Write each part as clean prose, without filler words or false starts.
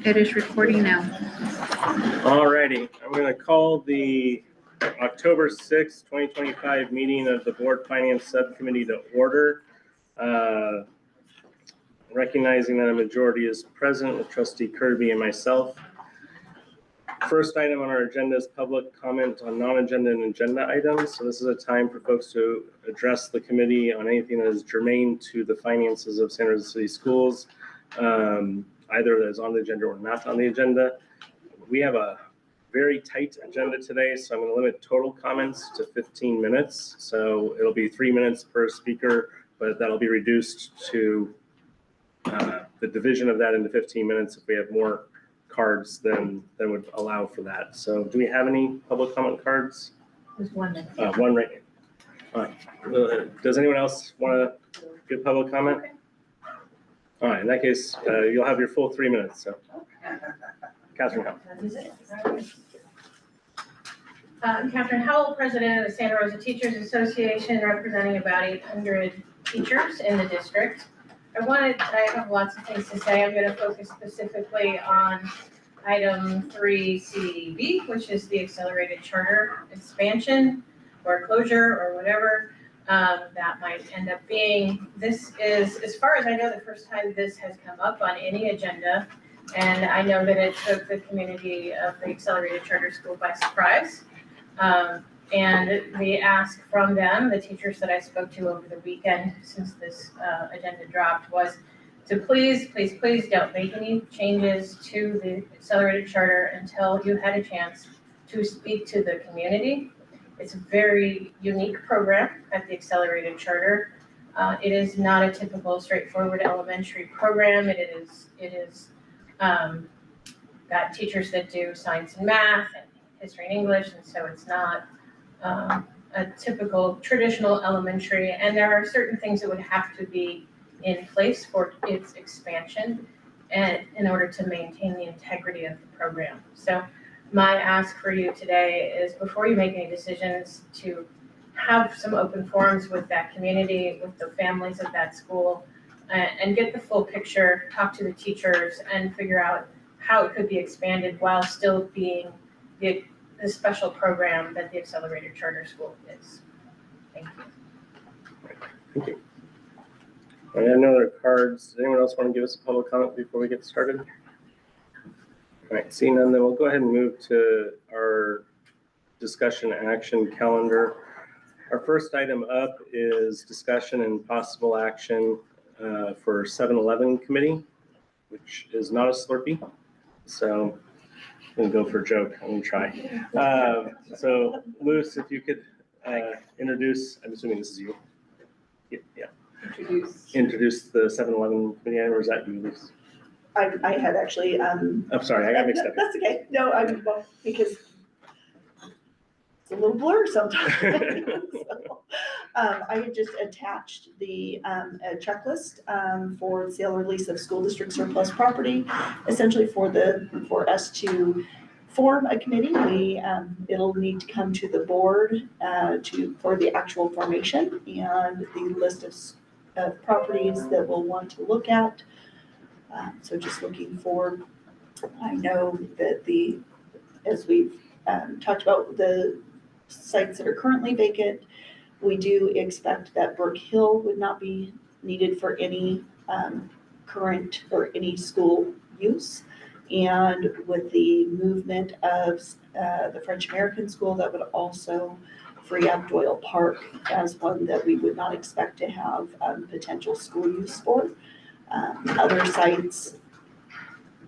It is recording now. Alrighty, I'm going to call the October 6th, 2025 meeting of the Board Finance Subcommittee to order. Recognizing that a majority is present with Trustee Kirby and myself. First item on our agenda is public comment on non-agenda and agenda items. So this is a time for folks to address the committee on anything that is germane to the finances of San Jose City Schools, either that is on the agenda or not on the agenda. We have a very tight agenda today, so I'm going to limit total comments to 15 minutes. So it'll be 3 minutes per speaker, but that'll be reduced to the division of that into 15 minutes if we have more cards than would allow for that. So do we have any public comment cards? There's 1 minute. One right here. Does anyone else want to give public comment? Okay. All right, in that case, you'll have your full 3 minutes. So, Catherine Howell. Catherine Howell, president of the Santa Rosa Teachers Association, representing about 800 teachers in the district. I have lots of things to say. I'm going to focus specifically on item 3CB, which is the accelerated charter expansion or closure or whatever that might end up being. This is, as far as I know, the first time this has come up on any agenda. And I know that it took the community of the accelerated charter school by surprise. And the ask from them, the teachers that I spoke to over the weekend since this agenda dropped, was to please don't make any changes to the accelerated charter until you had a chance to speak to the community. It's a very unique program at the accelerated charter. It is not a typical straightforward elementary program. It is got teachers that do science and math and history and English, and so it's not a typical traditional elementary, and there are certain things that would have to be in place for its expansion and in order to maintain the integrity of the program. So my ask for you today is, before you make any decisions, to have some open forums with that community, with the families of that school, and get the full picture, talk to the teachers, and figure out how it could be expanded while still being the special program that the accelerated charter school is. Thank you. Thank you. I have no other cards. Does anyone else want to give us a public comment before we get started? All right, seeing none, then we'll go ahead and move to our discussion action calendar. Our first item up is discussion and possible action for 7-Eleven committee, which is not a Slurpee. So I'm gonna go for a joke. I'm gonna try. So Luce, if you could introduce, I'm assuming this is you. Yeah. Introduce the 7-Eleven committee, or is that you, Luce? I had actually. I'm sorry, I got mixed up. That's okay. No, because it's a little blur sometimes. So, I had just attached the a checklist for sale or lease of school district surplus property, essentially for us to form a committee. It'll need to come to the board for the actual formation and the list of properties that we'll want to look at. So just looking for, I know that as we've talked about the sites that are currently vacant, we do expect that Burke Hill would not be needed for any current or any school use. And with the movement of the French American School, that would also free up Doyle Park as one that we would not expect to have potential school use for. Other sites,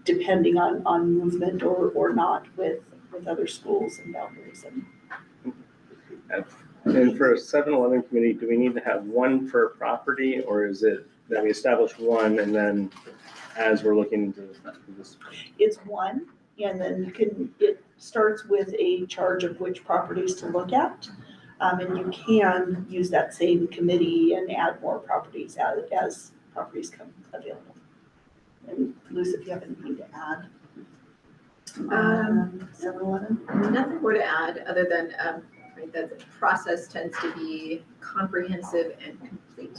depending on movement or not with other schools and boundaries. And for a 7-Eleven committee, do we need to have one per property, or is it that we establish one and then as we're looking into this? It's one, and then it starts with a charge of which properties to look at. And you can use that same committee and add more properties as properties come available. And Luce, if you have anything to add. 7-Eleven? Nothing more to add other than that the process tends to be comprehensive and complete.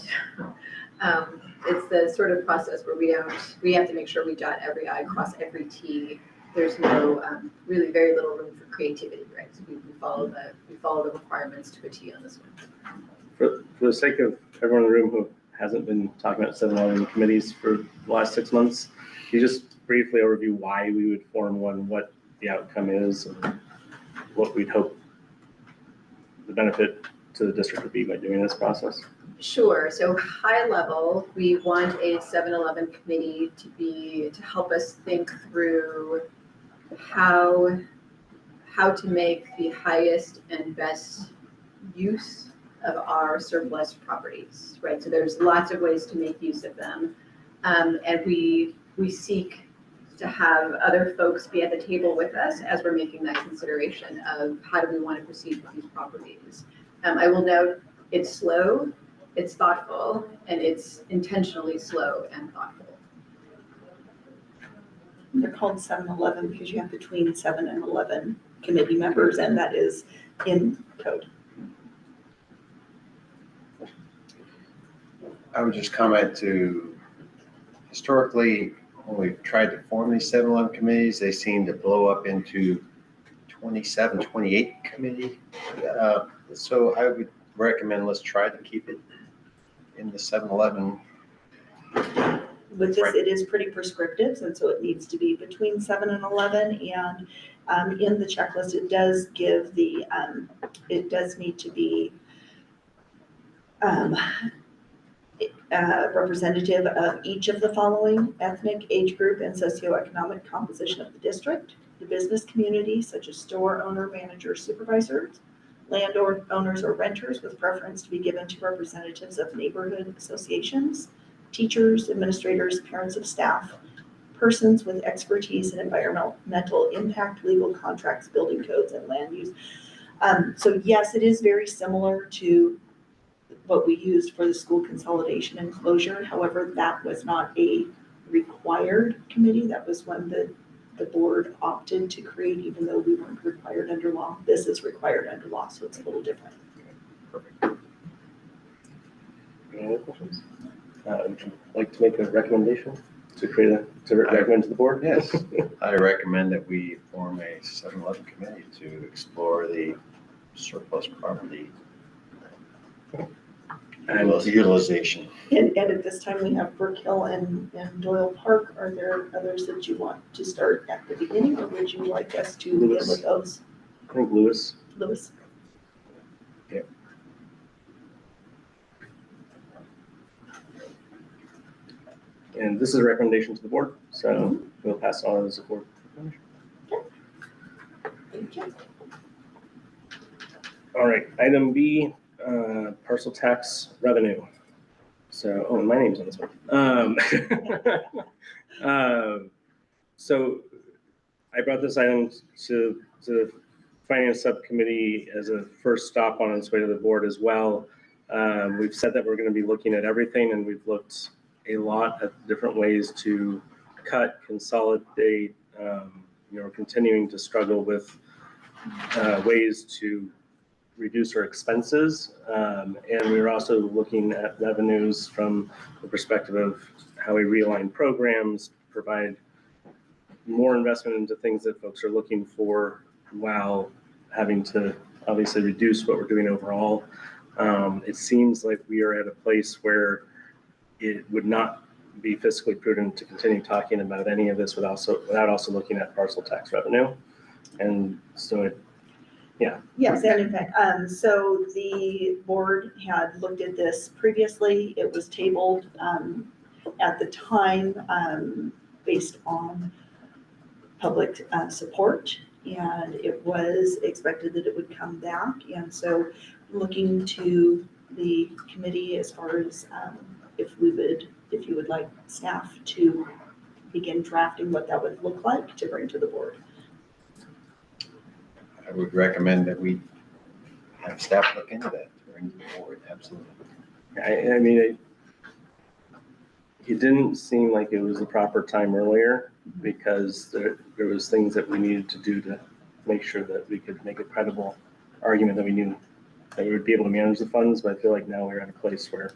it's the sort of process where we have to make sure we dot every I, cross every T. There's no, really very little room for creativity, right? So we follow the requirements to a T on this one. For the sake of everyone in the room who hasn't been talking about 7-Eleven committees for the last 6 months, can you just briefly overview why we would form one, what the outcome is, and what we'd hope the benefit to the district would be by doing this process? Sure. So high level, we want a 7-Eleven committee to help us think through how to make the highest and best use of our surplus properties, right? So there's lots of ways to make use of them. And we seek to have other folks be at the table with us as we're making that consideration of how do we want to proceed with these properties. I will note it's slow, it's thoughtful, and it's intentionally slow and thoughtful. They're called 7-Eleven because you have between 7 and 11 committee members, and that is in code. I would just comment to, historically, when we've tried to form these 7-Eleven committees, they seem to blow up into 27, 28 committee. So I would recommend let's try to keep it in the 7-Eleven. With this, it is pretty prescriptive, and so it needs to be between 7 and 11. And in the checklist, it does give the, it does need to be representative of each of the following: ethnic, age group, and socioeconomic composition of the district, the business community, such as store owner, manager, supervisors, landowners or renters, with preference to be given to representatives of neighborhood associations, teachers, administrators, parents of staff, persons with expertise in environmental impact, legal contracts, building codes, and land use. So yes, it is very similar to what we used for the school consolidation and closure. However, that was not a required committee. That was one that the board opted to create, even though we weren't required under law. This is required under law, so it's a little different. Any other questions? Would you like to make a recommendation to recommend to the board? Yes, I recommend that we form a 7-Eleven committee to explore the surplus property And utilization. And at this time, we have Brook Hill and Doyle Park. Are there others that you want to start at the beginning, or would you like us to begin with those? I think Lewis. Lewis? And this is a recommendation to the board, so we'll pass on as a board. Thank you. All right, item B, parcel tax revenue. So, oh, my name's on this one. So I brought this item to the finance subcommittee as a first stop on its way to the board as well. We've said that we're going to be looking at everything, and we've looked a lot at different ways to cut, consolidate. We're continuing to struggle with ways to reduce our expenses. And we're also looking at revenues from the perspective of how we realign programs, provide more investment into things that folks are looking for while having to obviously reduce what we're doing overall. It seems like we are at a place where it would not be fiscally prudent to continue talking about any of this without also looking at parcel tax revenue. And so Yes, and in fact, so the board had looked at this previously. It was tabled at the time based on public support, and it was expected that it would come back. And so looking to the committee as far as if you would like staff to begin drafting what that would look like to bring to the board. I would recommend that we have staff look into that during the board, absolutely. I mean, it didn't seem like it was the proper time earlier because there was things that we needed to do to make sure that we could make a credible argument that we knew that we would be able to manage the funds. But I feel like now we're at a place where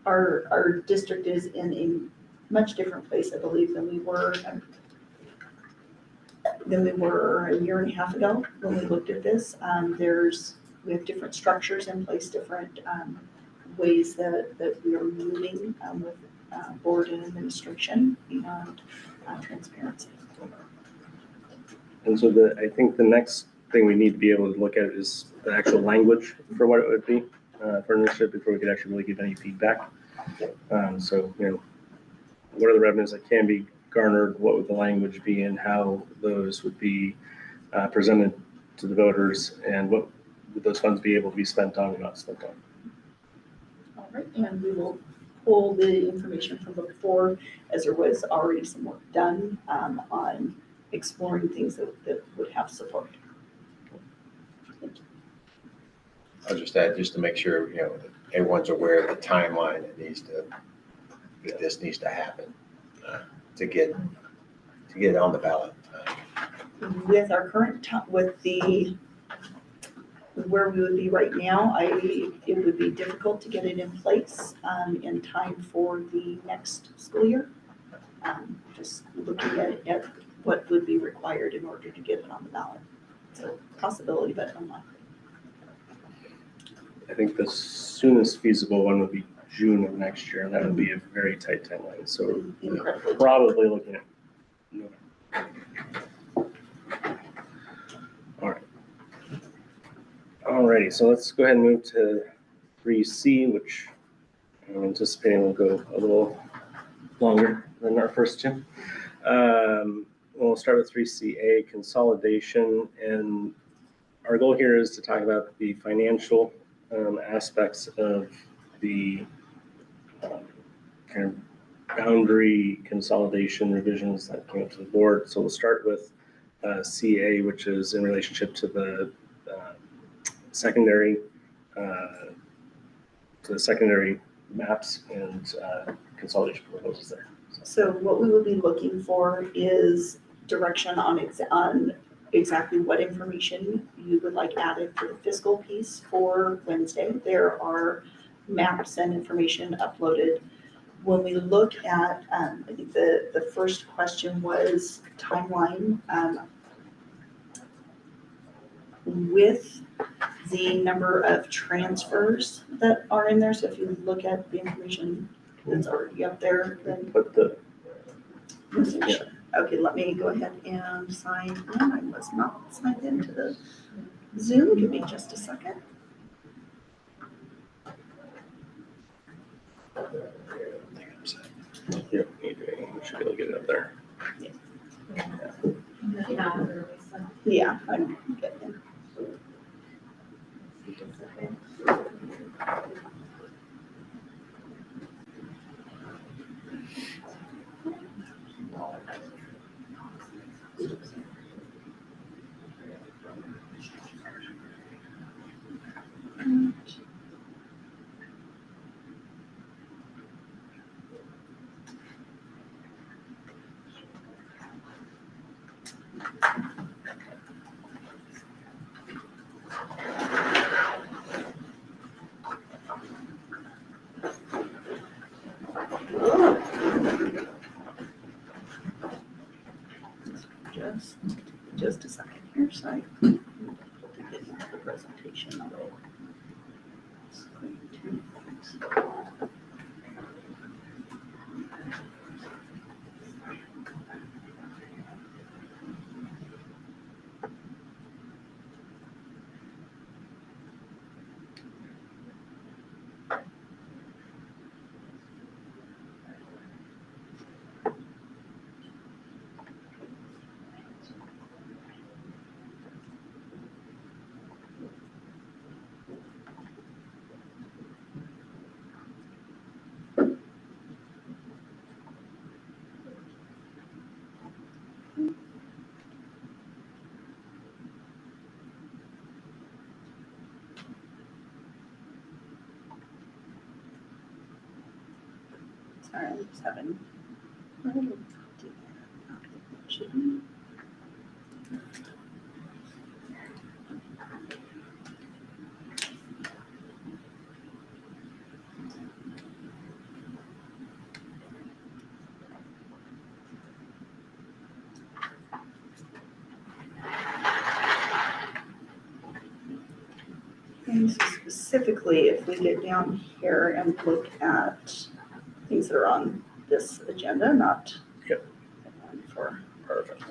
our district is in a much different place, I believe, than we were a year and a half ago when we looked at this. We have different structures in place, different ways that we are moving with board and administration and transparency. And so I think the next thing we need to be able to look at is the actual language for what it would be for an initiative before we could actually really give any feedback. So, what are the revenues that can be garnered? What would the language be and how those would be presented to the voters, and what would those funds be able to be spent on and not spent on? All right, and we will pull the information from before, as there was already some work done on exploring things that would have support. I'll just add, just to make sure, that everyone's aware of the timeline that this needs to happen to get it on the ballot. With our current, where we would be right now, it would be difficult to get it in place in time for the next school year. Just looking at what would be required in order to get it on the ballot. So possibility, but unlikely. I think the soonest feasible one would be June of next year, and that would be a very tight timeline. So Incredibly. probably looking at November. All right. Alrighty, so let's go ahead and move to 3C, which I'm anticipating will go a little longer than our first two. We'll start with 3CA, consolidation, and our goal here is to talk about the financial aspects of the kind of boundary consolidation revisions that came up to the board. So we'll start with CA, which is in relationship to the secondary maps and consolidation proposals there. So what we will be looking for is direction on exactly what information you would like added for the fiscal piece for Wednesday. There are maps and information uploaded. When we look at, I think the first question was timeline. With the number of transfers that are in there, so if you look at the information that's already up there, then. But Okay, let me go ahead and sign in. I was not signed into the Zoom. Give me just a second. Yep, we should be able to get it up there. Yeah, I'm getting in. Just a second here, sorry. Get into the presentation of it. Sorry, I'm just having. specifically, if we get down here and look at things that are on this agenda, not Yep. for, Perfect.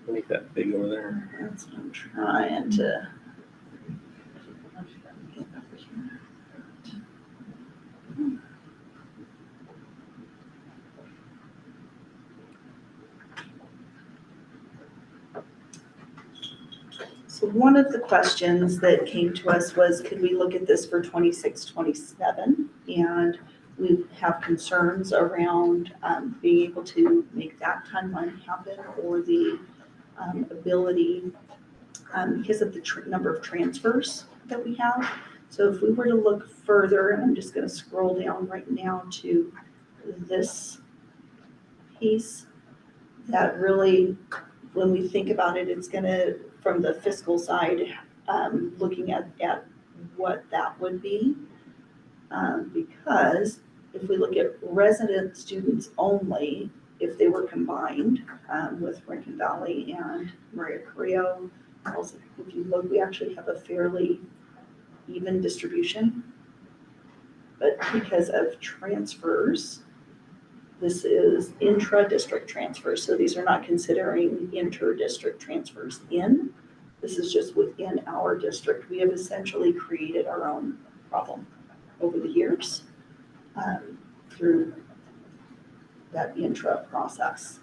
Make that big over there. that's what I'm trying to. Get over here. So one of the questions that came to us was, could we look at this for 26, 27? And we have concerns around being able to make that timeline happen, or the ability, because of the number of transfers that we have. So if we were to look further, and I'm just going to scroll down right now to this piece, that really, when we think about it, it's going to, from the fiscal side, looking at what that would be. Because if we look at resident students only, if they were combined with Rankin Valley and Maria Carrillo, also, if you look, we actually have a fairly even distribution. But because of transfers, this is intra-district transfers, so these are not considering inter-district transfers in. This is just within our district. We have essentially created our own problem over the years through that intra process.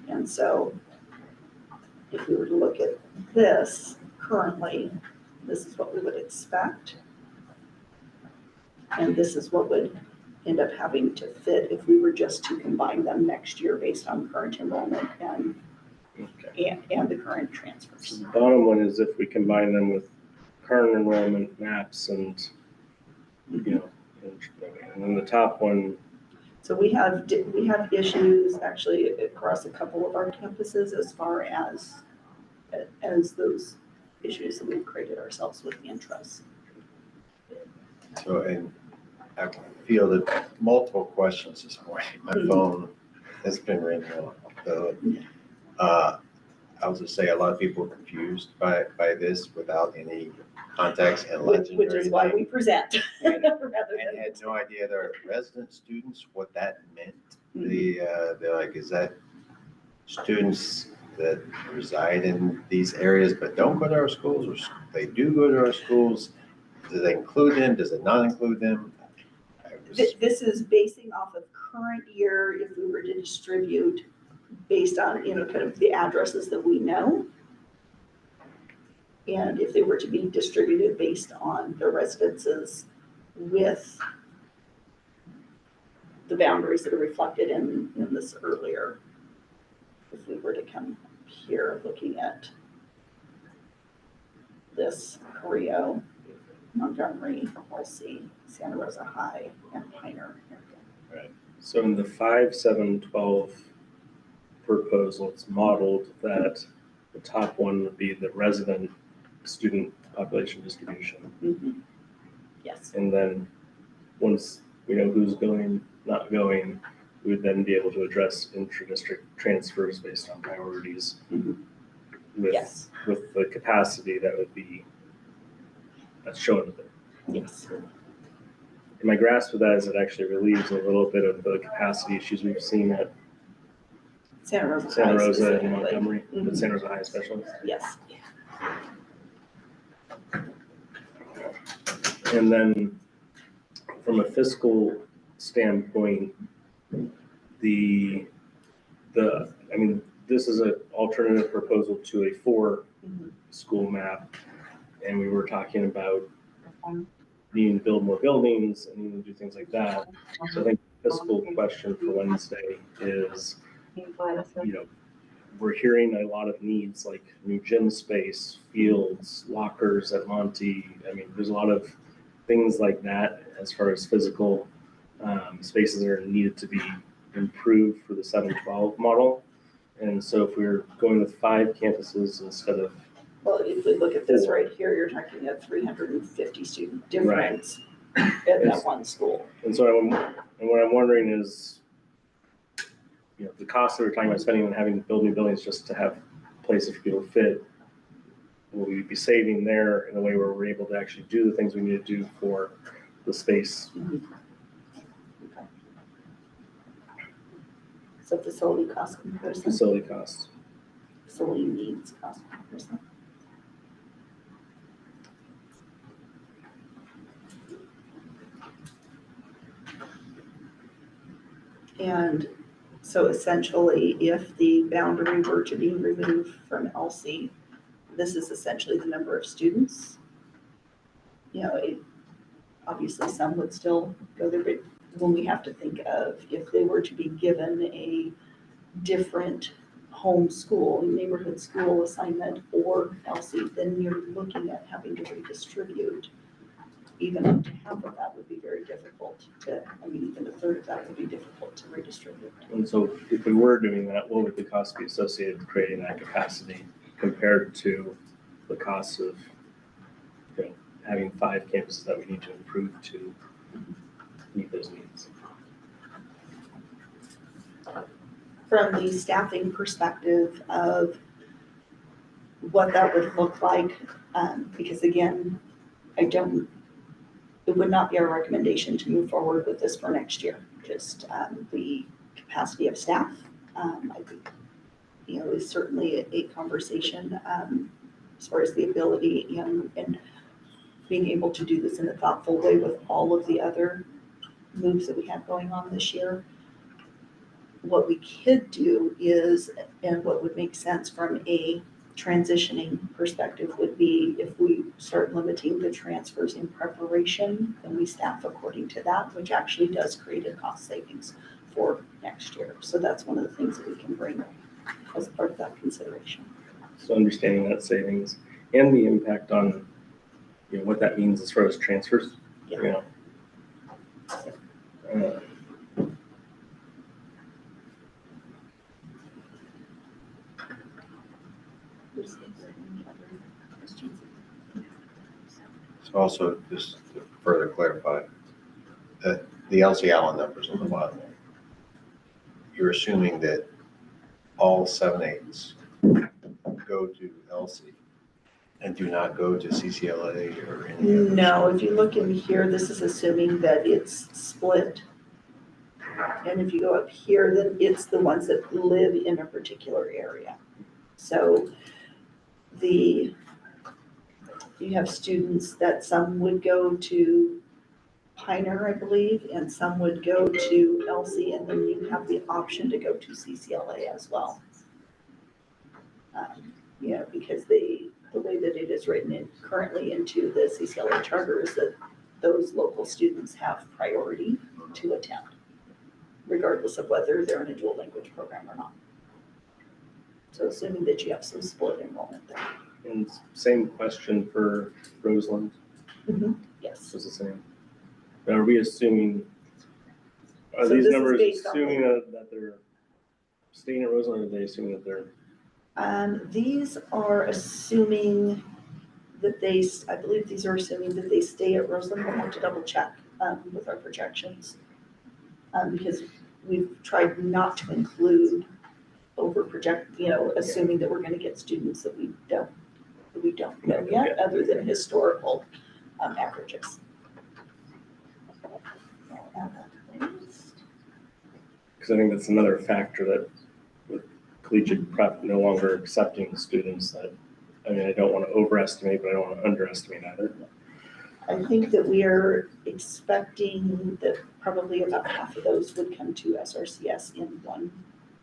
And so if we were to look at this currently, this is what we would expect. And this is what would end up having to fit if we were just to combine them next year based on current enrollment and the current So transfers. the bottom one is if we combine them with current enrollment maps and, you know, and then the top one, So we have issues actually across a couple of our campuses as far as those issues that we've created ourselves with the interest. So, and I fielded multiple questions this morning. My phone has been ringing off. So, I was just say a lot of people are confused by this without any context and legend. Which is why we present. And rather and than- had no idea they're resident students, what that meant. They're like, is that students that reside in these areas but don't go to our schools, or they do go to our schools? Do they include them? Does it not include them? This is basing off of current year, if we were to distribute based on, kind of the addresses that we know. And if they were to be distributed based on the residences with the boundaries that are reflected in this earlier. If we were to come here looking at this Carrillo, Montgomery, Halsey, Santa Rosa High, and Pioneer. so in the 5, 7, 12 proposal, it's modeled that the top one would be the resident student population distribution. Mm-hmm. Yes. And then once we know who's going, not going, we would then be able to address intra-district transfers based on priorities. Mhm. With, Yes. with the capacity that would be, that's shown there. Yes. And my grasp of that is it actually relieves a little bit of the capacity issues we've seen at Santa Rosa. Santa High Rosa and specifically. Montgomery, Mhm. but Santa Rosa High especially. Yes. And then from a fiscal standpoint, this is an alternative proposal to a 4 Mhm. school map. And we were talking about needing to build more buildings and needing to do things like that. So I think the fiscal question for Wednesday is, we're hearing a lot of needs like new gym space, fields, lockers at Monty. There's a lot of things like that as far as physical spaces that are needed to be improved for the 7-12 model. And so if we're going with 5 campuses instead of, Well, if we look at this right here, you're talking a 350 student difference at that one school. and so what I'm wondering is, the cost that we're talking about spending on having to build new buildings just to have places for people to fit, will we be saving there in a way where we're able to actually do the things we need to do for the space? So facility cost comparison, Facility costs. facility needs cost comparison. And so essentially, if the boundary were to be removed from LC, this is essentially the number of students. You know, obviously some would still go there, but when we have to think of if they were to be given a different home school, neighborhood school assignment or LC, then you're looking at having to redistribute. Even up to half of that would be very difficult to, I mean, even a third of that would be difficult to redistribute. And so if we were doing that, what would the cost be associated with creating that capacity compared to the cost of, you know, having 5 campuses that we need to improve to meet those needs? From the staffing perspective of what that would look like, because again, it would not be our recommendation to move forward with this for next year. Just the capacity of staff, I think, you know, is certainly a conversation as far as the ability and being able to do this in a thoughtful way with all of the other moves that we have going on this year. What we could do is, and what would make sense from a transitioning perspective would be if we start limiting the transfers in preparation, then we staff according to that, which actually does create a cost savings for next year. So that's one of the things that we can bring as part of that consideration. So understanding that savings and the impact on, you know, what that means as far as transfers. Yeah. You know. So also, just to further clarify, that the LC Allen numbers on the bottom, you're assuming that all 7/8s go to LC and do not go to CCLA or any other? No, if you look in here, this is assuming that it's split. And if you go up here, then it's the ones that live in a particular area. So you have students that some would go to Pioneer, I believe, and some would go to LC, and then you have the option to go to CCLA as well. You know, because the way that it is written in currently into the CCLA charter is that those local students have priority to attend, regardless of whether they're in a dual language program or not. So assuming that you have some split enrollment there. And same question for Roseland. Yes. It's the same. Are we assuming, are So these this is numbers based on assuming that they're staying at Roseland, or are they assuming that they're? These are assuming that I believe these are assuming that they stay at Roseland. We'll have to double check with our projections. Because we've tried not to include assuming that we're gonna get students that we don't know yet, other than historical averages. Because I think that's another factor that with collegiate prep no longer accepting students that, I mean, I don't want to overestimate, but I don't want to underestimate either. I think that we are expecting that probably about half of those would come to SRCS in one,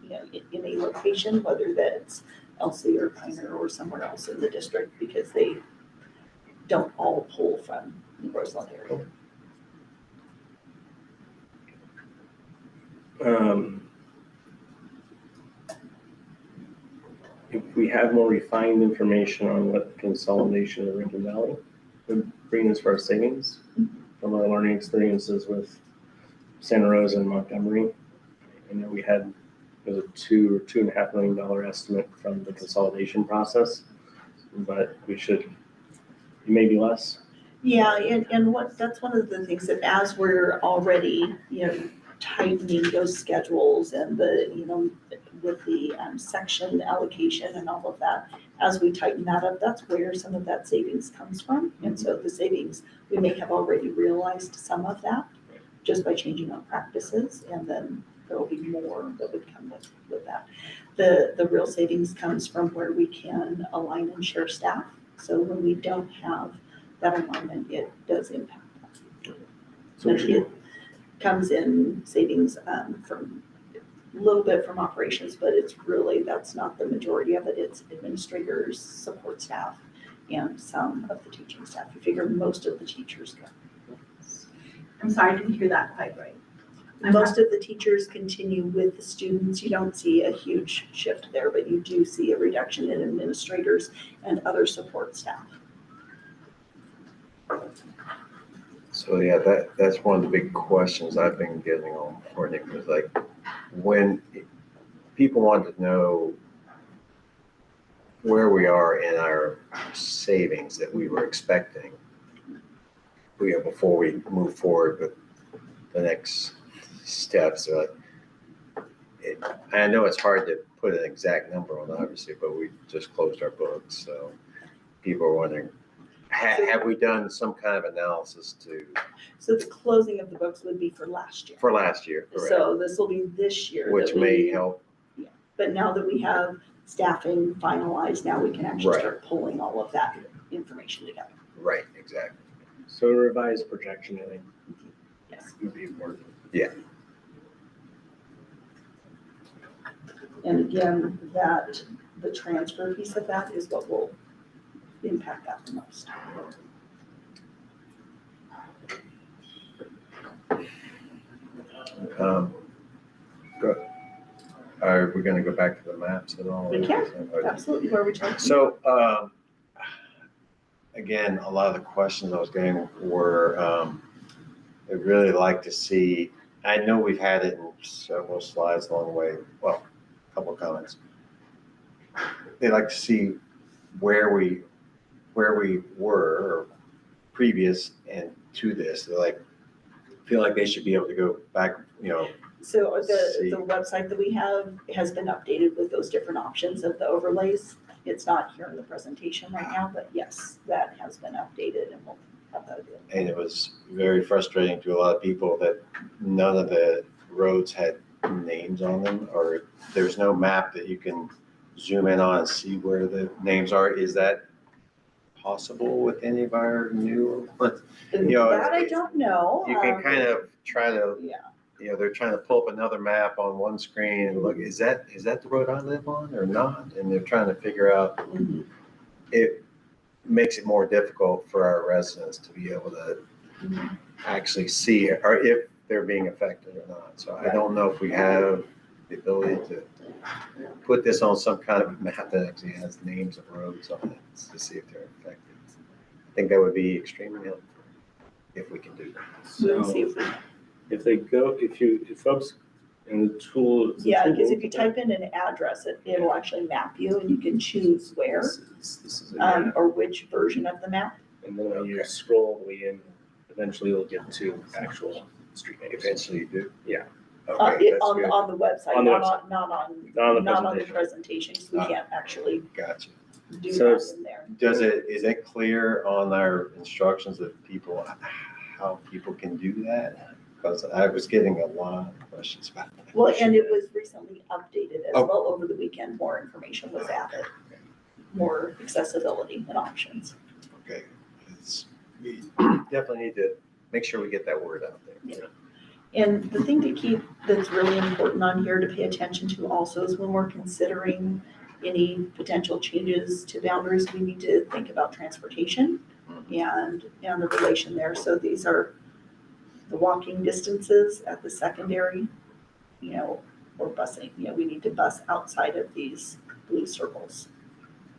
in a location, whether that's LC or Pioneer or somewhere else in the district, because they don't all pull from the Roseland area. If we have more refined information on what the consolidation of Lincoln Valley would bring as far as savings from our learning experiences with Santa Rosa and Montgomery, I know we had, it was a $2 or $2.5 million estimate from the consolidation process, but we should maybe less. Yeah, and that's one of the things that as we're already, tightening those schedules and the, with the section allocation and all of that, as we tighten that up, that's where some of that savings comes from. And so the savings, we may have already realized some of that just by changing our practices, and then there will be more that would come with that. The real savings comes from where we can align and share staff. So when we don't have that alignment, it does impact that. So And it comes in savings from a little bit from operations, but it's really, that's not the majority of it. It's administrators, support staff, and some of the teaching staff. You figure most of the teachers go. I'm sorry, I didn't hear that quite right. Most of the teachers continue with the students. You don't see a huge shift there, but you do see a reduction in administrators and other support staff. So yeah, that's one of the big questions I've been getting on morning was like, when people want to know where we are in our savings that we were expecting, before we move forward with the next steps. I know it's hard to put an exact number on, obviously, but we just closed our books, so people are wondering, have we done some kind of analysis So the closing of the books would be for last year. for last year, correct? So this will be this year. Which that may we- help. But now that we have staffing finalized, now we can actually Right. start pulling all of that information together. Right, exactly. So a revised projection, I think, Yes. would be important. And again, the transfer piece of that is what will impact that the most. Are we gonna go back to the maps at all? We can. Absolutely, where we talking? So, again, a lot of the questions I was getting were, I'd really like to see, I know we've had it in several slides along the way, well, a couple of comments. They'd like to see where we were previous and to this. They're like, feel like they should be able to go back, So See. the website that we have has been updated with those different options of the overlays. It's not here in the presentation right now, but yes, that has been updated and we'll have that available. and it was very frustrating to a lot of people that none of the roads had names on them, or there's no map that you can zoom in on and see where the names are. Is that possible with any of our new ones? know, That I don't know. You can kind of try to, Yeah, they're trying to pull up another map on one screen and look, is that the road I live on or not? And they're trying to figure out, Mhm. it makes it more difficult for our residents to be able to Mhm. actually see or if they're being affected or not. So I don't know if we have the ability to put this on some kind of map that actually has names of roads on it to see if they're affected. I think that would be extremely helpful if we can do that. We'll see So if we, if folks in the tool. yeah, because if you type in an address, it'll actually map you and you can choose where, This is a or which version of the map. and then when you scroll all the way in, eventually you'll get to actual street names. Eventually you do? Yeah. Okay, that's On good. the website, On the not on Not on the the presentation, 'cause we can't actually Gotcha. do So that in there. Is it clear on our instructions that how people can do that? Because I was getting a lot of questions about that. Well, and it was recently updated as Oh. well over the weekend, more information was added, more accessibility and options. Okay. We definitely need to make sure we get that word out there. And the thing to keep that's really important on here to pay attention to also is when we're considering any potential changes to boundaries, we need to think about transportation and the relation there. So these are the walking distances at the secondary, or busing, we need to bus outside of these blue circles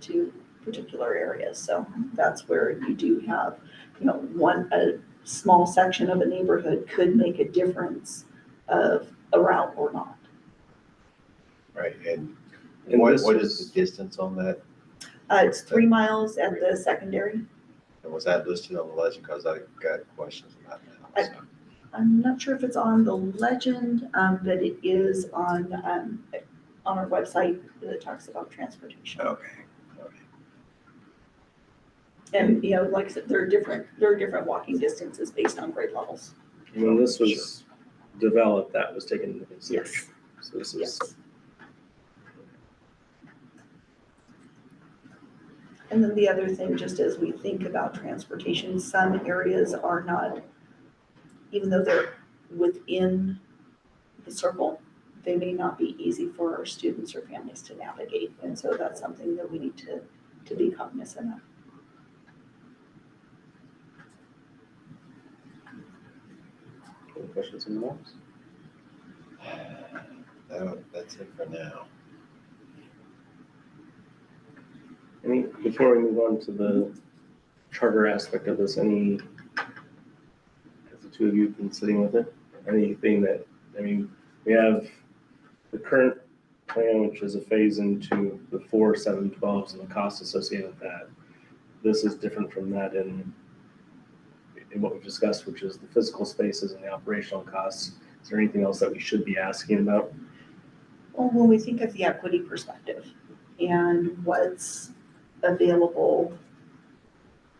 to particular areas. So that's where you do have, a small section of a neighborhood could make a difference of a route or not. Right, and And what this is is- the distance on that? It's 3 miles at the secondary. And was that listed on the legend? Because I got questions about that also. I'm not sure if it's on the legend, but it is on our website that talks about transportation. Okay. And, you know, like I said, there are different walking distances based on grade levels. When this was developed, that was taken into consideration. Yes, So this is, yes. And then the other thing, just as we think about transportation, some areas are not, even though they're within the circle, they may not be easy for our students or families to navigate. And so that's something that we need to be cognizant of. any questions on that? That's it for now. Before we move on to the charter aspect of this, as the two of you have been sitting with it, anything that, we have the current plan, which is a phase into the 4 7-12s and the costs associated with that. This is different from that in what we've discussed, which is the physical spaces and the operational costs. Is there anything else that we should be asking about? Well, when we think of the equity perspective and what's available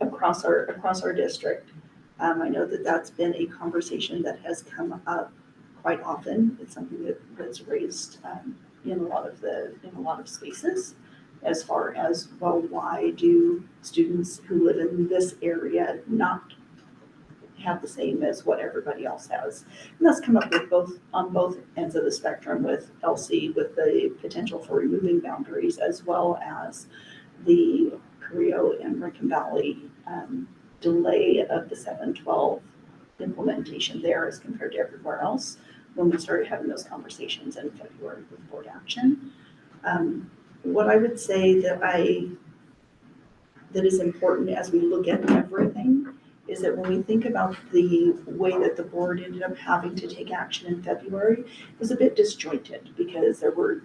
across our district, I know that that's been a conversation that has come up quite often. It's something that's raised in a lot of spaces, as far as, well, why do students who live in this area not have the same as what everybody else has? And that's come up with on both ends of the spectrum, with LC, with the potential for removing boundaries, as well as the Carrillo and Rincon Valley delay of the 7-12 implementation there as compared to everywhere else when we started having those conversations in February with board action. What I would say that is important as we look at everything is that when we think about the way that the board ended up having to take action in February, it was a bit disjointed because there were,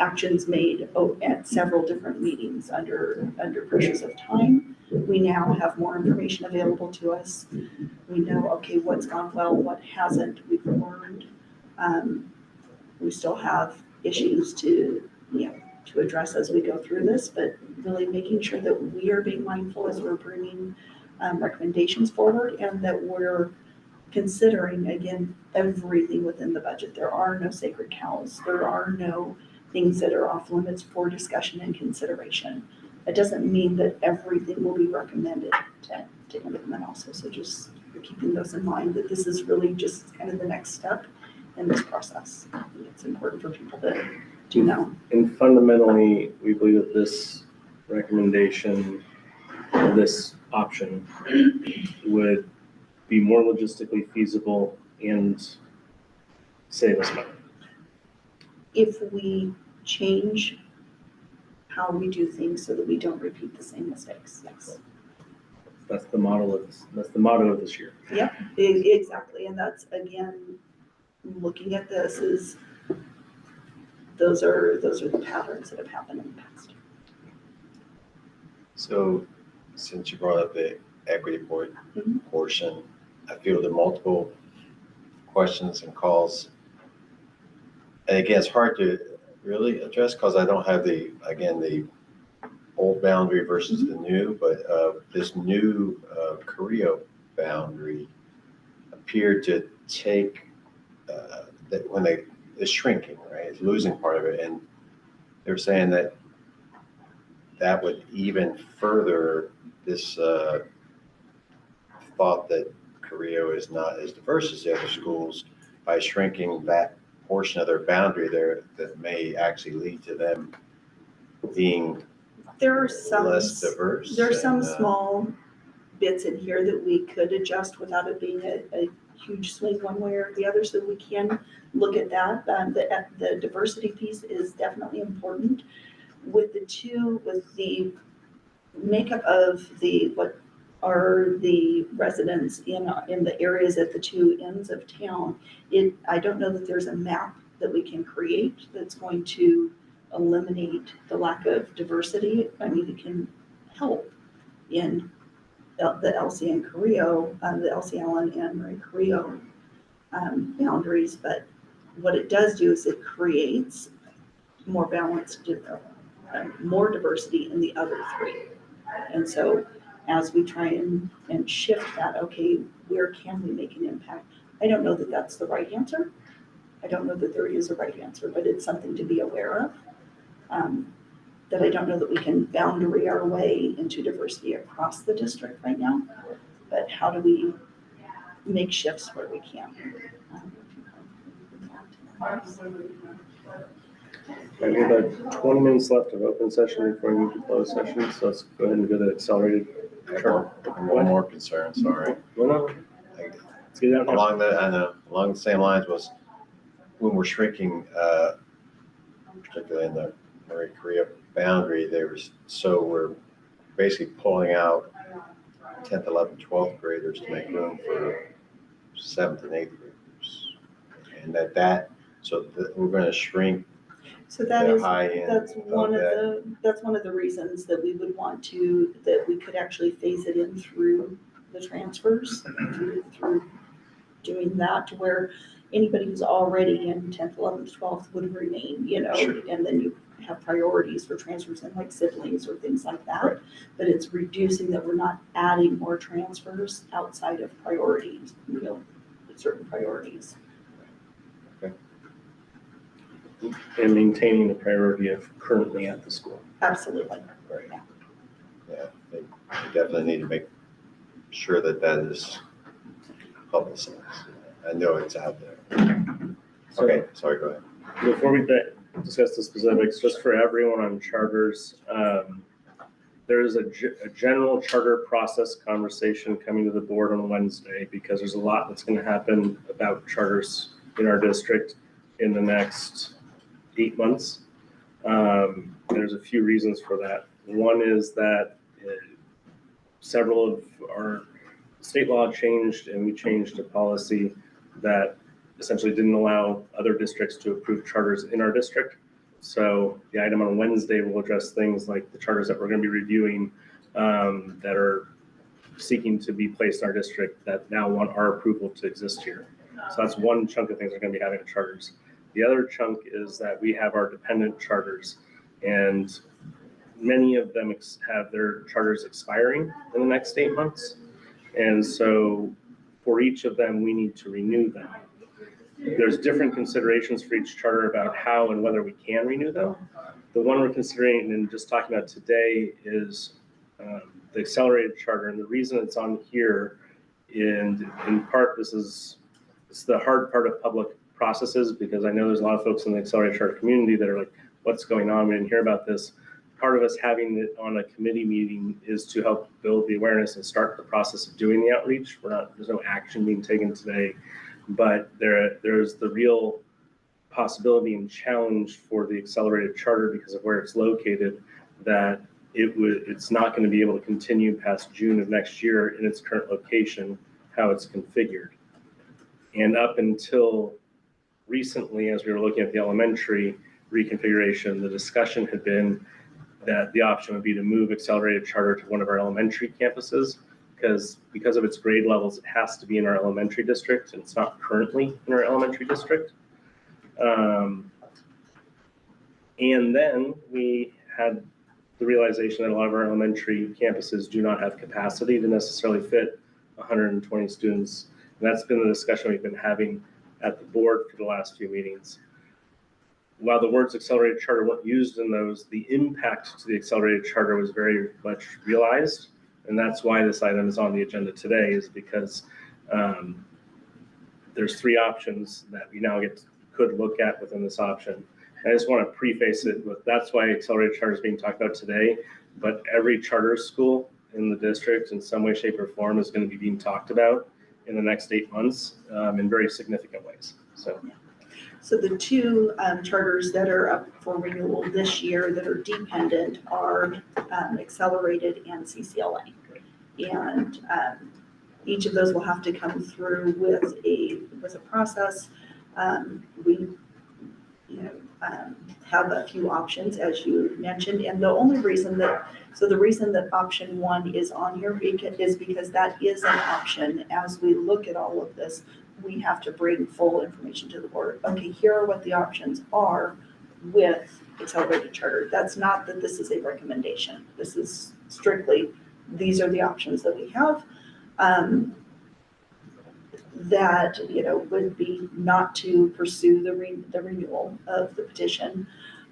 actions made at several different meetings under pressures of time. We now have more information available to us. We know, okay, what's gone well, what hasn't, we've learned. We still have issues to address as we go through this, but really making sure that we are being mindful as we're bringing recommendations forward, and that we're considering, again, everything within the budget. There are no sacred cows. There are no things that are off limits for discussion and consideration. That doesn't mean that everything will be recommended to implement also. So just keeping those in mind, that this is really just kind of the next step in this process. I think it's important for people to know. And fundamentally, we believe that this recommendation, or this option, would be more logistically feasible and save us money. If we change how we do things so that we don't repeat the same mistakes, yes. That's the motto of this year. Yep, exactly. And that's, again, looking at this is, those are the patterns that have happened in the past. So since you brought up the equity portion, I fielded multiple questions and calls. And again, it's hard to really address because I don't have the old boundary versus the new, but this new Carrillo boundary appeared to take that when it's shrinking, right? It's losing part of it, and they're saying that would even further this thought that Carrillo is not as diverse as the other schools by shrinking that portion of their boundary there, that may actually lead to them being less diverse. There are some small bits in here that we could adjust without it being a huge swing one way or the other, so we can look at that. The diversity piece is definitely important. With the makeup of what are the residents in the areas at the two ends of town, I don't know that there's a map that we can create that's going to eliminate the lack of diversity. I mean, it can help in the LC and Carrillo, the LC Allen and Marie Carrillo boundaries, but what it does do is it creates more balanced, more diversity in the other three. And so as we try and shift that, okay, where can we make an impact? I don't know that that's the right answer. I don't know that there is a right answer, but it's something to be aware of. That I don't know that we can boundary our way into diversity across the district right now, but how do we make shifts where we can? We have about 20 minutes left of open session before we move to closed session, so let's go ahead and go to accelerated. One more concern, sorry. No, let's get out now. Along the same lines was when we're shrinking, particularly in the Marie Korea boundary, we're basically pulling out 10th, 11th, 12th graders to make room for 7th and 8th graders. And we're going to shrink So that the is, high end. that's one of the reasons that we would want to, that we could actually phase it in through the transfers, through doing that to where anybody who's already in 10th, 11th, 12th would remain, Sure. And then you have priorities for transfers in like siblings or things like that. Right. But it's reducing that we're not adding more transfers outside of priorities, certain priorities. And maintaining the priority of currently at the school. Absolutely. Right. Yeah, they definitely need to make sure that is publicized. I know it's out there. So, Okay, sorry, go ahead. before we discuss the specifics, just for everyone on charters, there is a general charter process conversation coming to the board on Wednesday because there's a lot that's going to happen about charters in our district in the next 8 months. There's a few reasons for that. One is that several of our state law changed, and we changed a policy that essentially didn't allow other districts to approve charters in our district. So the item on Wednesday will address things like the charters that we're going to be reviewing that are seeking to be placed in our district that now want our approval to exist here. So that's one chunk of things we're going to be having at charters. The other chunk is that we have our dependent charters, and many of them have their charters expiring in the next 8 months. And so for each of them, we need to renew them. There's different considerations for each charter about how and whether we can renew them. The one we're considering and just talking about today is the accelerated charter. And the reason it's on here, in part, it's the hard part of public processes, because I know there's a lot of folks in the accelerated charter community that are like, what's going on? We didn't hear about this. Part of us having it on a committee meeting is to help build the awareness and start the process of doing the outreach. There's no action being taken today, but there's the real possibility and challenge for the accelerated charter because of where it's located, that it's not going to be able to continue past June of next year in its current location, how it's configured. And up until recently, as we were looking at the elementary reconfiguration, the discussion had been that the option would be to move accelerated charter to one of our elementary campuses, because of its grade levels, it has to be in our elementary district, and it's not currently in our elementary district. And then we had the realization that a lot of our elementary campuses do not have capacity to necessarily fit 120 students. And that's been the discussion we've been having at the board for the last few meetings. While the words accelerated charter weren't used in those, the impact to the accelerated charter was very much realized. And that's why this item is on the agenda today, is because there's 3 options that we now could look at within this option. I just want to preface it with, that's why accelerated charter is being talked about today, but every charter school in the district in some way, shape, or form is going to be being talked about in the next 8 months in very significant ways. So the 2 charters that are up for renewal this year that are dependent are accelerated and CCLA. And each of those will have to come through with a process. We have a few options, as you mentioned, and the only reason that, the reason that option 1 is on here is because that is an option. As we look at all of this, we have to bring full information to the board. Okay, here are what the options are with accelerated charter. That's not that this is a recommendation. This is strictly, these are the options that we have. That, would be not to pursue the renewal of the petition,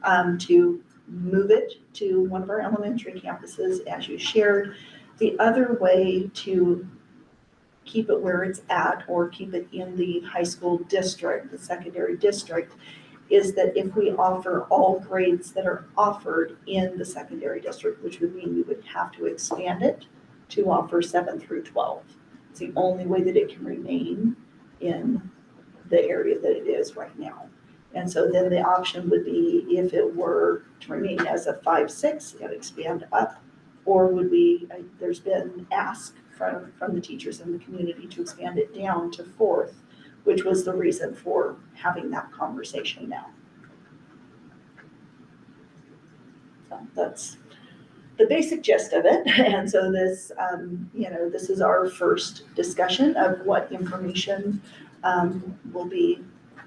to move it to one of our elementary campuses, as you shared. The other way to keep it where it's at, or keep it in the high school district, the secondary district, is that if we offer all grades that are offered in the secondary district, which would mean we would have to expand it to offer 7 through 12. It's the only way that it can remain in the area that it is right now. And so then the option would be, if it were to remain as a 5-6 and expand up, or would we, there's been ask from the teachers in the community to expand it down to 4th, which was the reason for having that conversation now. So that's the basic gist of it. And so this, this is our first discussion of what information will be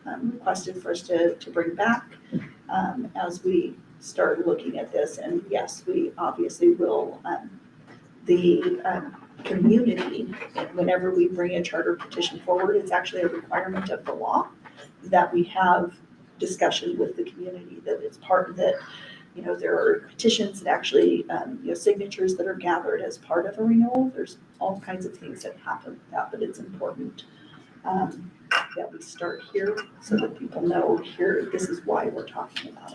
requested for us to bring back as we start looking at this. And yes, we obviously will, the community, whenever we bring a charter petition forward, it's actually a requirement of the law that we have discussion with the community, that it's part of that. There are petitions that actually, signatures that are gathered as part of a renewal. There's all kinds of things that happen with that, but it's important that we start here so that people know here, this is why we're talking about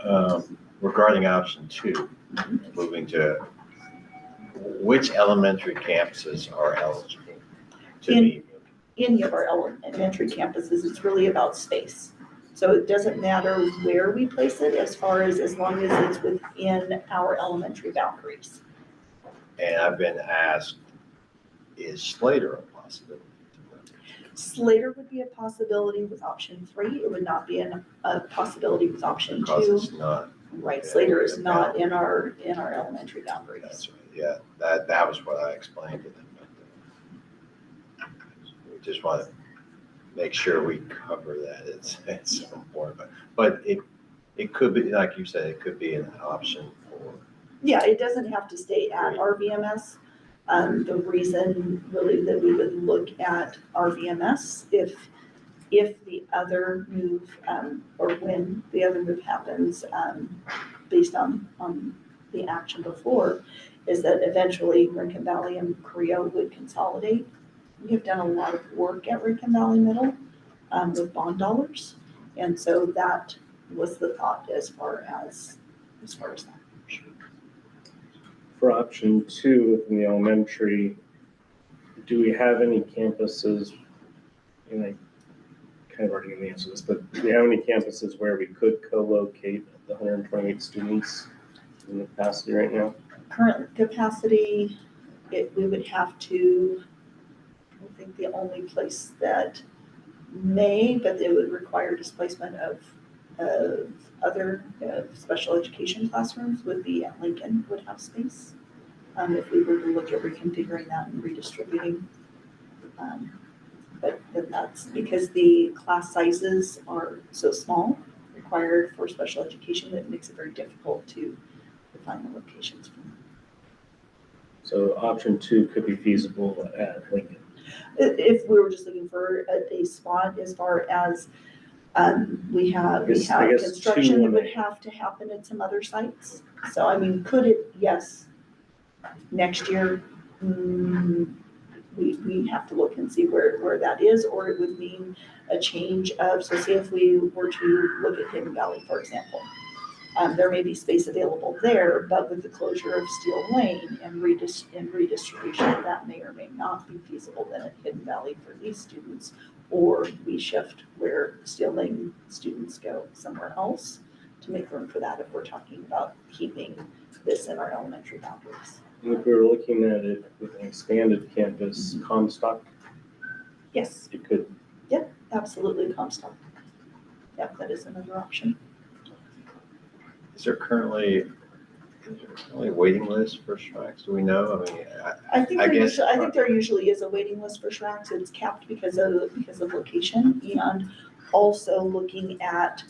it. Regarding option 2, moving to which elementary campuses are eligible to be? Any of our elementary campuses, it's really about space. So it doesn't matter where we place it as long as it's within our elementary boundaries. And I've been asked, is Slater a possibility? Slater would be a possibility with option 3. It would not be a possibility with option 2. Because it's not. Right, Slater is not in our elementary boundaries. That's right, yeah, that was what I explained to them. We just want to make sure we cover that. It's important, but it could be, like you said, it could be an option for. Yeah, it doesn't have to stay at RVMS. The reason really that we would look at RVMS if the other move, or when the other move happens, based on the action before, is that eventually Rincon Valley and Creo would consolidate. We have done a lot of work at Rincon Valley Middle with bond dollars, and so that was the thought as far as that. For option 2 within the elementary, do we have any campuses, and I kind of already knew the answer to this, but do we have any campuses where we could co-locate the 128 students in the capacity right now? Current capacity, we would have to, I think the only place that may, but it would require displacement of other special education classrooms would be at Lincoln would have space. If we were to look at reconfiguring that and redistributing. But that's because the class sizes are so small required for special education that it makes it very difficult to define the locations for them. So option 2 could be feasible at Lincoln. If we were just looking for a spot, as far as we have construction that would have to happen at some other sites. So I mean, could it? Yes. Next year, we have to look and see where that is, or it would mean a change of. So say if we were to look at Hidden Valley, for example, there may be space available there, but with the closure of Steel Lane and redistribution, that may or may not be feasible then at Hidden Valley for these students, or we shift where Steel Lane students go somewhere else to make room for that if we're talking about keeping this in our elementary boundaries. And if we were looking at it with an expanded campus, Comstock, Yes. it could Absolutely, Comstock. Yep, that is another option. Is there currently a waiting list for Shreks? Do we know? I mean, I think guess- there usually is a waiting list for Shreks. It's capped because of location, and also looking at,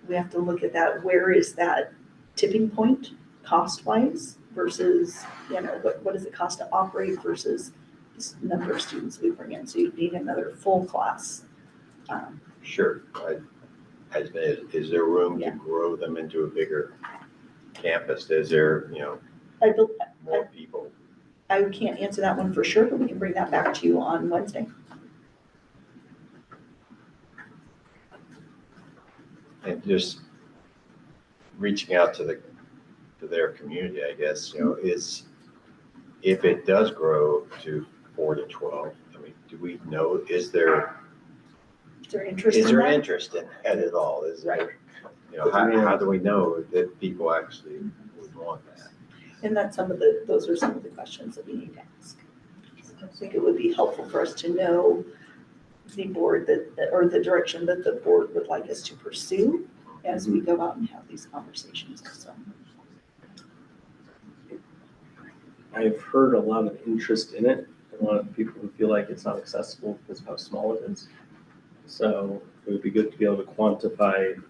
we have to look at that, where is that tipping point cost-wise versus, what does it cost to operate versus this number of students we bring in, so you need another full class. sure. Is there room to Yeah. grow them into a bigger campus? Is there, I bel- more people? I can't answer that one for sure, but we can bring that back to you on Wednesday. And just reaching out to their community, I guess, if it does grow to 4 to 12, I mean, do we know, is there Is there interest Is in there that? interest in that at all? Is Right. there, how do we know that people actually would want that? And that's those are some of the questions that we need to ask. I think it would be helpful for us to know the board or the direction that the board would like us to pursue as we go out and have these conversations, so. I've heard a lot of interest in it, and a lot of people who feel like it's not accessible because of how small it is. So it would be good to be able to quantify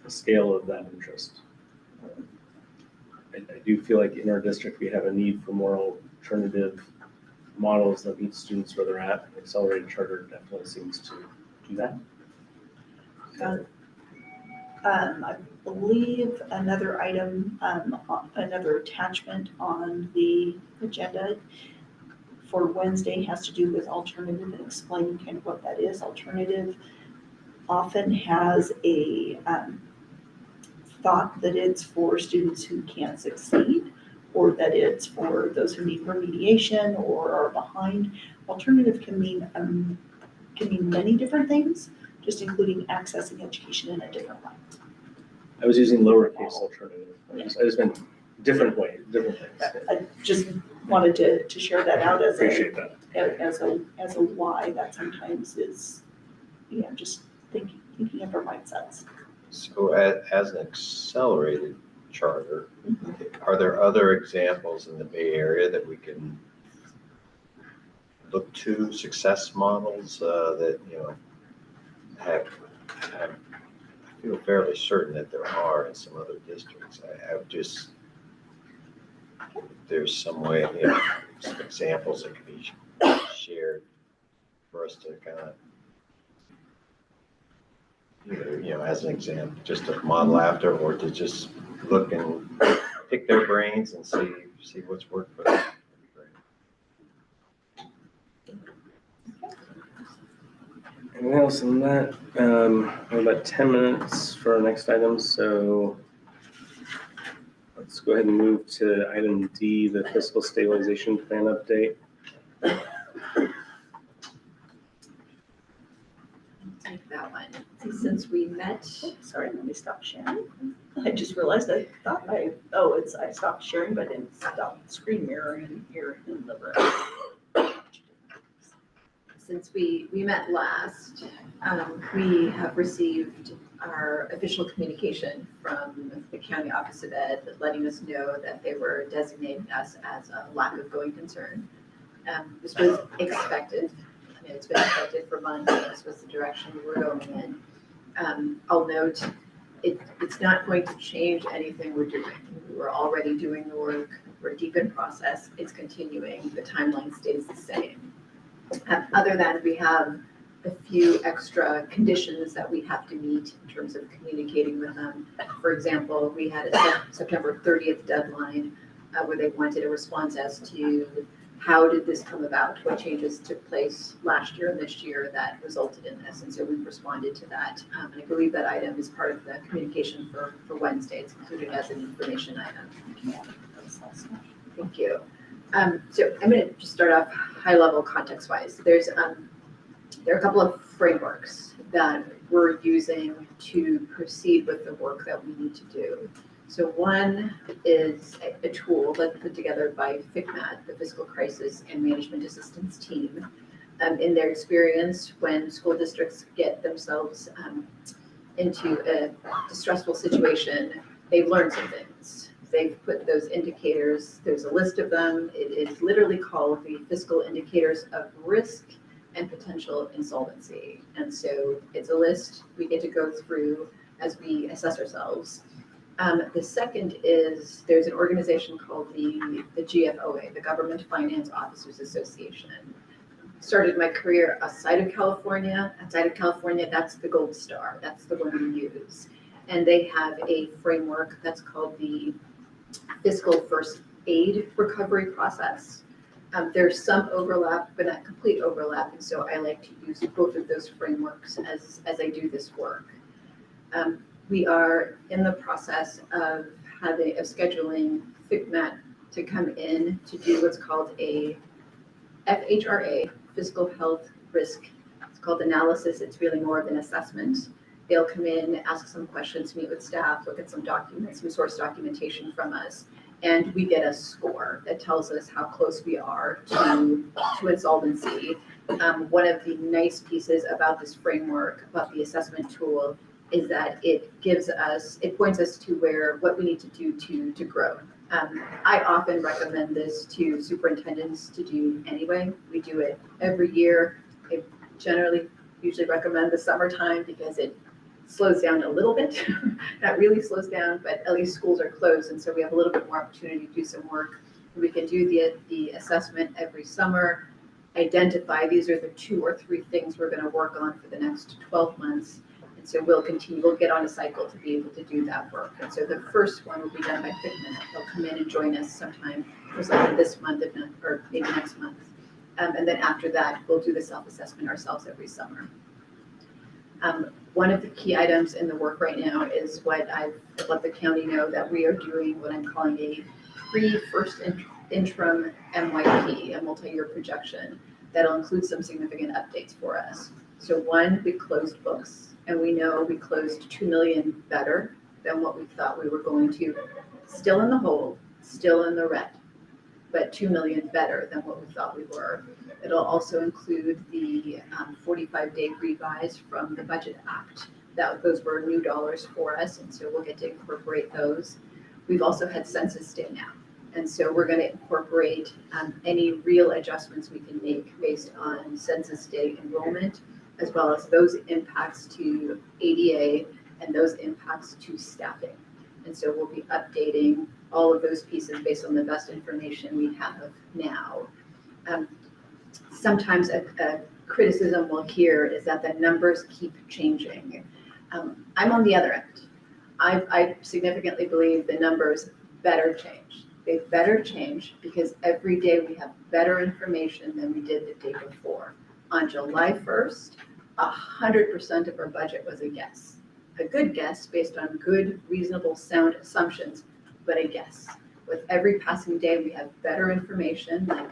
the scale of that interest. I do feel like in our district, we have a need for more alternative models that meet students where they're at. Accelerated Charter definitely seems to do that. I believe another item, another attachment on the agenda for Wednesday has to do with alternative and explaining kind of what that is. Alternative often has a thought that it's for students who can't succeed, or that it's for those who need remediation or are behind. Alternative can mean many different things, just including accessing education in a different way. I was using lowercase alternative. I just meant different way, different things. I just wanted to share that out as Appreciate that. a why that sometimes is, just thinking of our mindsets. So as an accelerated charter, are there other examples in the Bay Area that we can look to, success models that, have, I feel fairly certain that there are in some other districts. There's some way, some examples that could be shared for us to kind of, either, as an example, just to model after, or to just look and pick their brains and see what's worked for them. Anything else on that? We have about 10 minutes for our next item, so let's go ahead and move to item D, the fiscal stabilization plan update. Take that one. Since we met, Sorry, let me stop sharing. I just realized I stopped sharing, but didn't stop screen mirroring here in the room. since we met last, we have received our official communication from the County Office of Ed letting us know that they were designating us as a lack of going concern. This was expected. I mean, it's been expected for months. This was the direction we were going in. I'll note, it's not going to change anything we're doing. We were already doing the work. We're deep in process. It's continuing. The timeline stays the same. Other than we have a few extra conditions that we have to meet in terms of communicating with them. For example, we had a September 30th deadline where they wanted a response as to how did this come about? What changes took place last year and this year that resulted in this? And so we've responded to that. And I believe that item is part of the communication for Wednesday. It's included as an information item. Thank you. So I'm going to just start off high level context wise. There are a couple of frameworks that we're using to proceed with the work that we need to do. So one is a tool that's put together by FCMAT, the Fiscal Crisis and Management Assistance Team, in their experience when school districts get themselves into a distressful situation, they've learned some things. They've put those indicators, there's a list of them. It is literally called the fiscal indicators of risk and potential insolvency. And so it's a list we get to go through as we assess ourselves. The second is there's an organization called the GFOA, the Government Finance Officers Association. Started my career outside of California. Outside of California, that's the gold star. That's the one we use. And they have a framework that's called the Fiscal First Aid Recovery Process. There's some overlap, but not complete overlap. And so I like to use both of those frameworks as I do this work. We are in the process of scheduling FICMAT to come in to do what's called a FHRA, Fiscal Health Risk. It's called analysis. It's really more of an assessment. They'll come in, ask some questions, meet with staff, look at some documents, some source documentation from us, and we get a score that tells us how close we are to insolvency. One of the nice pieces about this framework, about the assessment tool, is that it points us to what we need to do to grow. I often recommend this to superintendents to do anyway. We do it every year. I usually recommend the summertime because it slows down a little bit. Not really slows down, but at least schools are closed, and so we have a little bit more opportunity to do some work. We can do the assessment every summer, identify these are the 2 or 3 things we're going to work on for the next 12 months. And so we'll get on a cycle to be able to do that work. And so the first one will be done by FICMAT. They'll come in and join us sometime, most likely this month, or maybe next month. And then after that, we'll do the self-assessment ourselves every summer. One of the key items in the work right now is what I've let the county know that we are doing what I'm calling a pre-first interim MYP, a multi-year projection that'll include some significant updates for us. So one, we closed books, and we know we closed 2 million better than what we thought we were going to. Still in the hole, still in the red, but 2 million better than what we thought we were. It'll also include the 45-day revise from the Budget Act. Those were new dollars for us, and so we'll get to incorporate those. We've also had Census Day now, and so we're going to incorporate any real adjustments we can make based on Census Day enrollment, as well as those impacts to ADA and those impacts to staffing. And so we'll be updating all of those pieces based on the best information we have now. Sometimes a criticism we'll hear is that the numbers keep changing. I'm on the other end. I significantly believe the numbers better change. They better change because every day we have better information than we did the day before. On July 1st, 100% of our budget was a guess. A good guess based on good, reasonable, sound assumptions, but a guess. With every passing day, we have better information. Like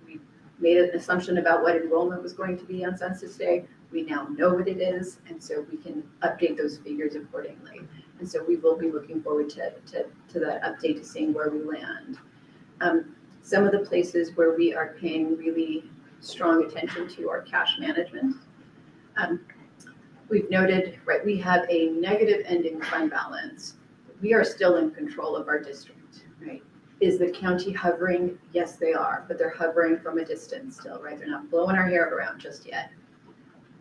we made an assumption about what enrollment was going to be on Census Day. We now know what it is, and so we can update those figures accordingly. And so we will be looking forward to that update, to seeing where we land. Some of the places where we are paying really strong attention to our cash management. We've noted, right, we have a negative ending fund balance. We are still in control of our district, right? Is the county hovering? Yes, they are, but they're hovering from a distance still, right? They're not blowing our hair around just yet.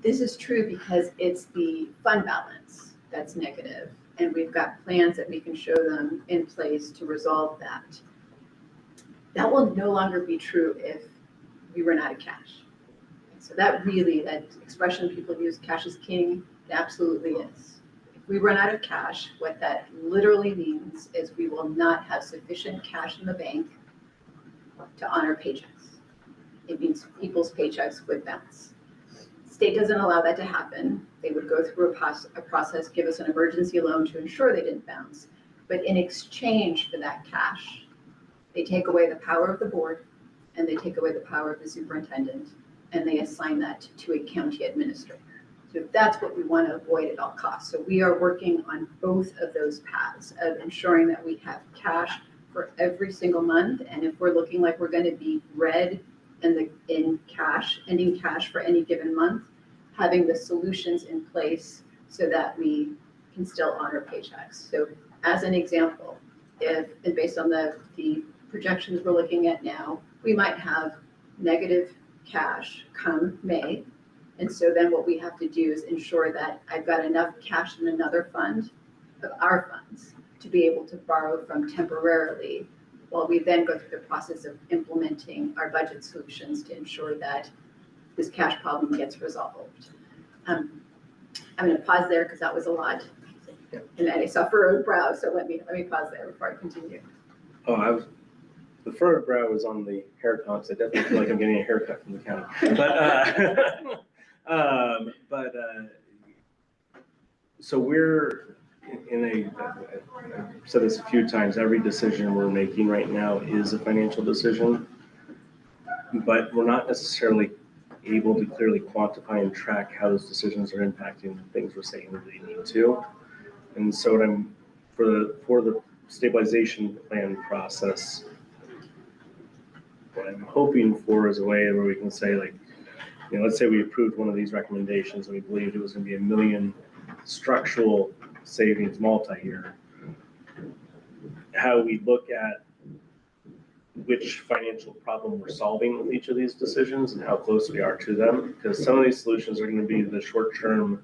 This is true because it's the fund balance that's negative, and we've got plans that we can show them in place to resolve that. That will no longer be true if we run out of cash. So that expression people use, cash is king, it absolutely is. If we run out of cash, what that literally means is we will not have sufficient cash in the bank to honor paychecks. It means people's paychecks would bounce. State doesn't allow that to happen. They would go through a process, give us an emergency loan to ensure they didn't bounce. But in exchange for that cash, they take away the power of the board and they take away the power of the superintendent, and they assign that to a county administrator. So that's what we want to avoid at all costs. So we are working on both of those paths of ensuring that we have cash for every single month. And if we're looking like we're going to be red in cash ending cash for any given month, having the solutions in place so that we can still honor paychecks. So as an example, if, and based on the projections we're looking at now, we might have negative cash come May. And so then what we have to do is ensure that I've got enough cash in another fund of our funds to be able to borrow from temporarily, while we then go through the process of implementing our budget solutions to ensure that this cash problem gets resolved. I'm going to pause there because that was a lot. And I saw furrowed brow, so let me pause there before I continue. Oh, the furrowed brow was on the hair comps. I definitely feel like I'm getting a haircut from the county. So we're I've said this a few times, every decision we're making right now is a financial decision, but we're not necessarily able to clearly quantify and track how those decisions are impacting the things we're saying that they need to. And so for the stabilization plan process, what I'm hoping for is a way where we can say, like, you know, let's say we approved one of these recommendations and we believed it was going to be $1 million structural savings multi-year. How we look at which financial problem we're solving with each of these decisions and how close we are to them, because some of these solutions are going to be the short-term,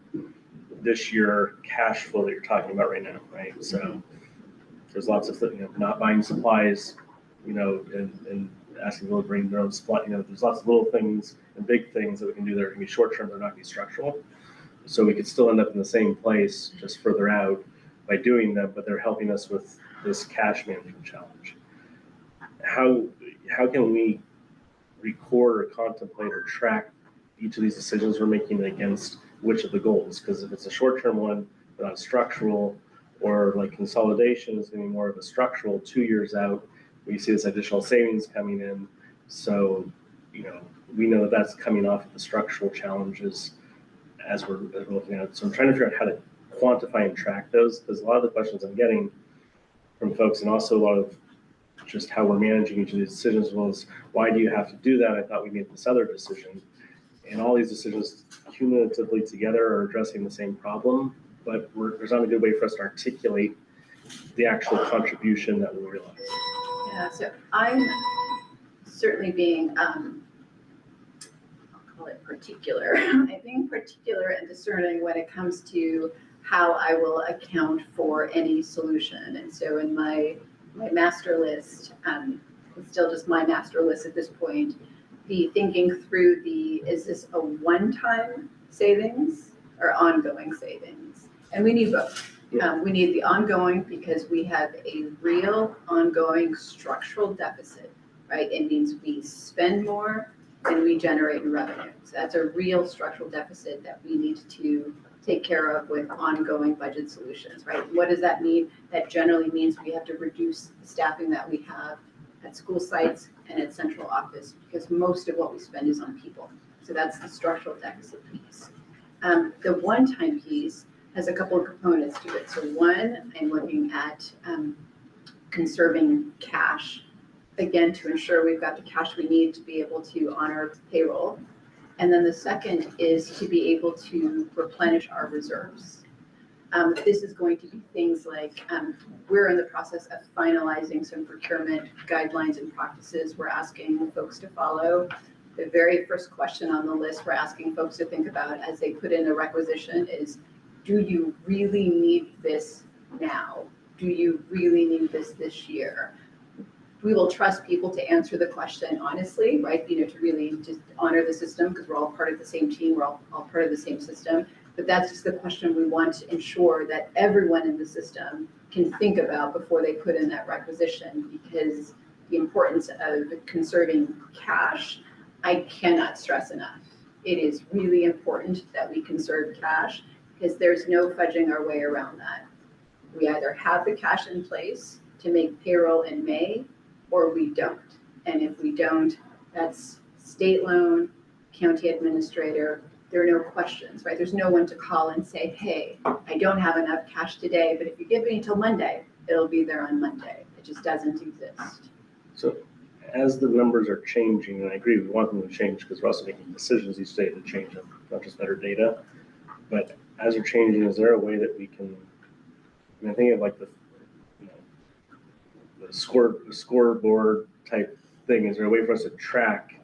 this year cash flow that you're talking about right now, right? So there's lots of, not buying supplies, and asking people to bring their own supply, there's lots of little things and big things that we can do that are going to be short-term, but not be structural. So we could still end up in the same place, just further out by doing them, but they're helping us with this cash management challenge. How can we record or contemplate or track each of these decisions we're making against which of the goals? Because if it's a short-term one, but not structural, or like consolidation is going to be more of a structural 2 years out, we see this additional savings coming in. So, we know that that's coming off of the structural challenges as we're looking at it. So I'm trying to figure out how to quantify and track those, because a lot of the questions I'm getting from folks, and also a lot of just how we're managing each of these decisions, was, why do you have to do that? I thought we made this other decision. And all these decisions cumulatively together are addressing the same problem, but there's not a good way for us to articulate the actual contribution that we realize. Yeah, so I'm certainly being, I'll call it particular. I'm being particular and discerning when it comes to how I will account for any solution. And so in my master list, it's still just my master list at this point, be thinking through is this a one-time savings or ongoing savings? And we need both. We need the ongoing because we have a real ongoing structural deficit, right? It means we spend more than we generate in revenue. So that's a real structural deficit that we need to take care of with ongoing budget solutions, right? What does that mean? That generally means we have to reduce the staffing that we have at school sites and at central office, because most of what we spend is on people. So that's the structural deficit piece. The one-time piece has a couple of components to it. So one, I'm looking at conserving cash, again, to ensure we've got the cash we need to be able to honor payroll. And then the second is to be able to replenish our reserves. This is going to be things like, we're in the process of finalizing some procurement guidelines and practices we're asking folks to follow. The very first question on the list we're asking folks to think about as they put in a requisition is, do you really need this now? Do you really need this year? We will trust people to answer the question honestly, right? To really just honor the system, because we're all part of the same team, we're all part of the same system. But that's just the question we want to ensure that everyone in the system can think about before they put in that requisition, because the importance of conserving cash, I cannot stress enough. It is really important that we conserve cash, because there's no fudging our way around that. We either have the cash in place to make payroll in May, or we don't. And if we don't, that's state loan, county administrator. There are no questions, right? There's no one to call and say, hey, I don't have enough cash today, but if you give me until Monday, it'll be there on Monday. It just doesn't exist. So as the numbers are changing, and I agree, we want them to change because we're also making decisions each day to change them, not just better data. But as they're changing, is there a way that we can, I mean, I think of like the, you know, the scoreboard type thing. Is there a way for us to track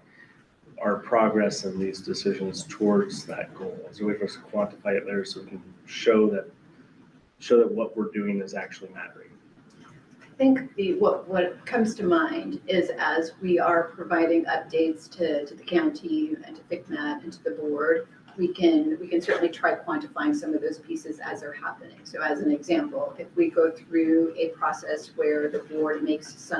our progress in these decisions towards that goal? Is there a way for us to quantify it there so we can show that what we're doing is actually mattering? I think what comes to mind is as we are providing updates to the county and to FICMAT and to the board, we can certainly try quantifying some of those pieces as they're happening. So as an example, if we go through a process where the board makes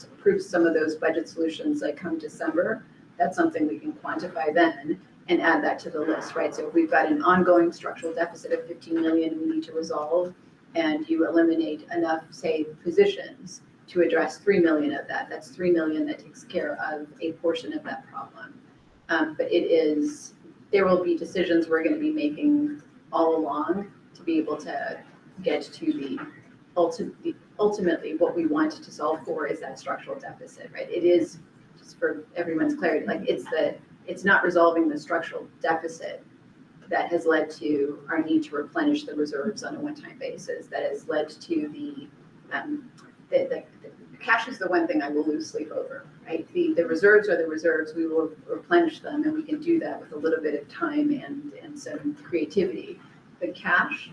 approves some of those budget solutions like come December, that's something we can quantify then and add that to the list, right? So if we've got an ongoing structural deficit of 15 million we need to resolve, and you eliminate enough, say, positions to address 3 million of that, that's 3 million that takes care of a portion of that problem. But there will be decisions we're going to be making all along to be able to get to ultimately what we want to solve for is that structural deficit, right? It is, just for everyone's clarity, like it's not resolving the structural deficit that has led to our need to replenish the reserves on a one-time basis. That has led to the cash is the one thing I will lose sleep over, right? The reserves are the reserves. We will replenish them, and we can do that with a little bit of time and some creativity. The cash,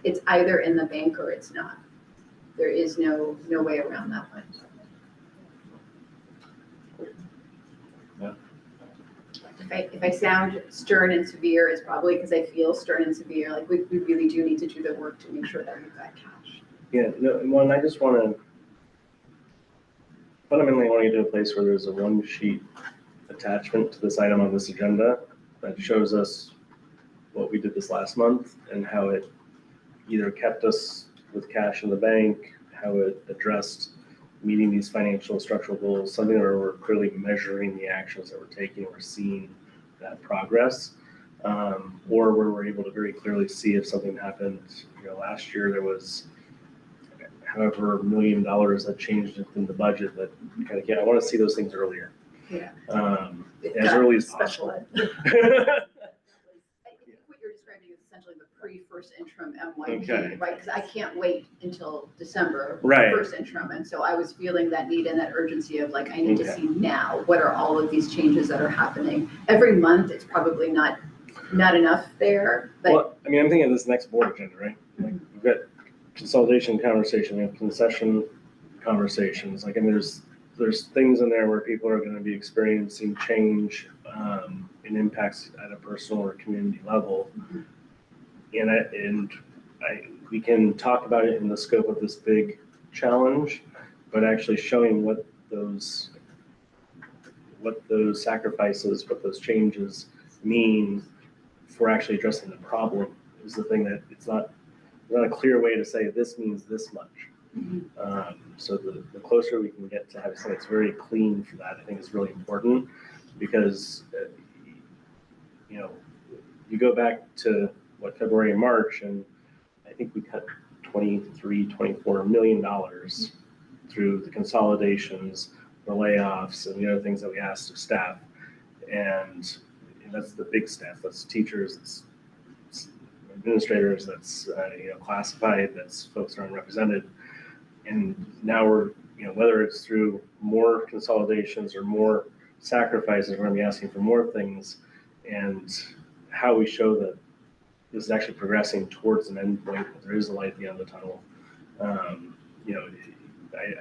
it's either in the bank or it's not. There is no way around that one. If I sound stern and severe, it's probably because I feel stern and severe. Like we really do need to do the work to make sure that we've got cash. Yeah, no, one, I just want to fundamentally get to a place where there's a one sheet attachment to this item on this agenda that shows us what we did this last month and how it either kept us with cash in the bank, how it addressed meeting these financial structural goals, something where we're clearly measuring the actions that we're taking, we're seeing that progress, or where we're able to very clearly see if something happened. You know, last year there was however $1 million that changed in the budget that kind of, I want to see those things earlier. Yeah. As early as possible. I think what you're describing is essentially the pre-first interim MYP, Okay. right? Because I can't wait until December for Right. the first interim. And so I was feeling that need and that urgency of like, I need to see now, what are all of these changes that are happening? Every month, it's probably not enough there, but Well, I mean, I'm thinking of this next board agenda, right? Like we've got consolidation conversation, we have concession conversations. Like, and there's things in there where people are going to be experiencing change and impacts at a personal or community level. And we can talk about it in the scope of this big challenge, but actually showing what those sacrifices, what those changes mean for actually addressing the problem is the thing that it's not a clear way to say this means this much. So the closer we can get to having something that's very clean for that, I think is really important because, you know, you go back to February and March, and I think we cut $24 million through the consolidations, the layoffs, and the other things that we asked of staff. And that's the big staff. That's teachers, that's administrators, that's classified, that's folks that are unrepresented. And now we're, whether it's through more consolidations or more sacrifices, we're going to be asking for more things, and how we show that this is actually progressing towards an end point. There is a light at the end of the tunnel. I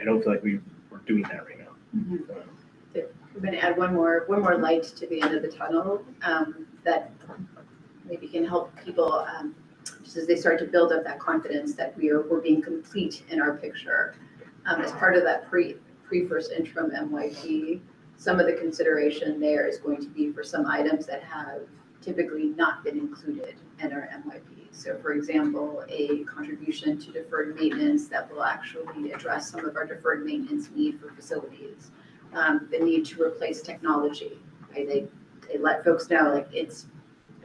don't feel like we're doing that right now. we're going to add one more light to the end of the tunnel that maybe can help people just as they start to build up that confidence that we're being complete in our picture. As part of that pre-first interim MYP, some of the consideration there is going to be for some items that have typically not been included in our MYP. So for example, a contribution to deferred maintenance that will actually address some of our deferred maintenance need for facilities. The need to replace technology, right? They let folks know, like, if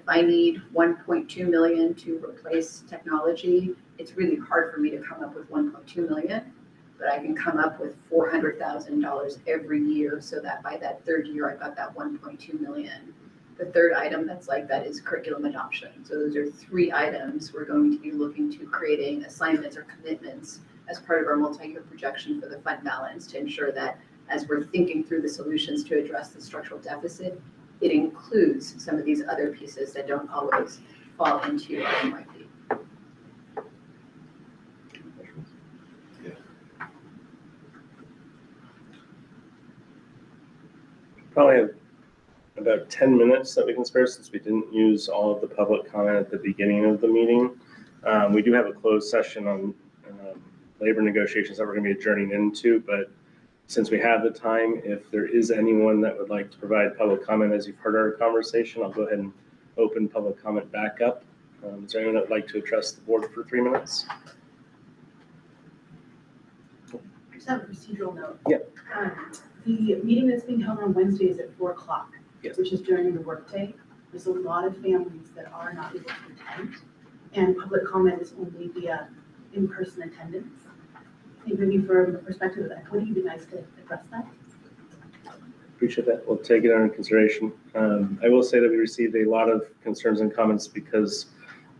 I need 1.2 million to replace technology, it's really hard for me to come up with 1.2 million. but I can come up with $400,000 every year so that by that third year, I've got that 1.2 million. The third item that's like that is curriculum adoption. So those are 3 items we're going to be looking to creating assignments or commitments as part of our multi-year projection for the fund balance to ensure that as we're thinking through the solutions to address the structural deficit, it includes some of these other pieces that don't always fall into our MYP. Probably have about 10 minutes that we can spare since we didn't use all of the public comment at the beginning of the meeting. We do have a closed session on labor negotiations that we're going to be adjourning into, but since we have the time, if there is anyone that would like to provide public comment as you've heard our conversation, I'll go ahead and open public comment back up. Is there anyone that would like to address the board for 3 minutes? I just have a procedural note. Yeah. The meeting that's being held on Wednesday is at 4 o'clock, Yes. which is during the workday. There's a lot of families that are not able to attend, and public comment is only via in-person attendance. I think maybe from the perspective of equity, it'd be nice to address that. Appreciate that. We'll take it under consideration. I will say that we received a lot of concerns and comments because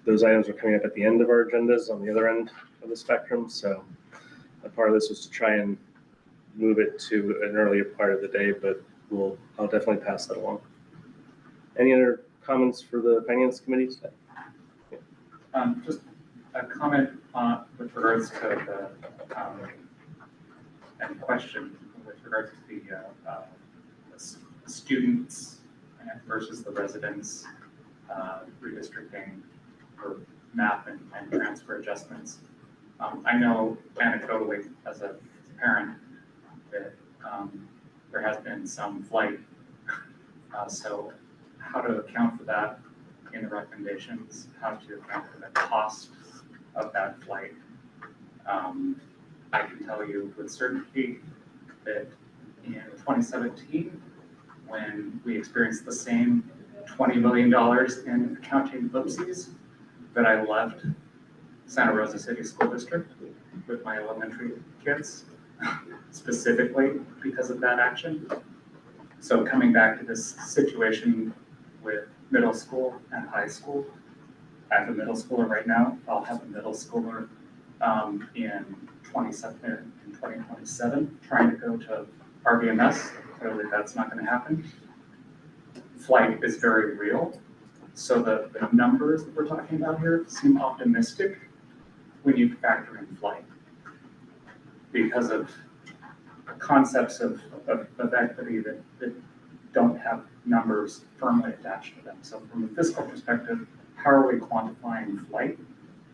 those items are coming up at the end of our agendas on the other end of the spectrum. So a part of this was to try and move it to an earlier part of the day, but I'll definitely pass that along. Any other comments for the Finance Committee today? Just a comment with regards to the and question with regards to the students versus the residents redistricting for math and transfer adjustments. I know anecdotally as a parent that there has been some flight. So how to account for that in the recommendations, how to account for the cost of that flight. I can tell you with certainty that in 2017, when we experienced the same $20 million in accounting oopsies, that I left Santa Rosa City School District with my elementary kids, specifically because of that action. So coming back to this situation with middle school and high school, I have a middle schooler right now. I'll have a middle schooler in 2027 trying to go to RBMS. Clearly that's not going to happen. Flight is very real. So the numbers that we're talking about here seem optimistic when you factor in flight because of concepts of equity that don't have numbers firmly attached to them. So from a fiscal perspective, how are we quantifying flight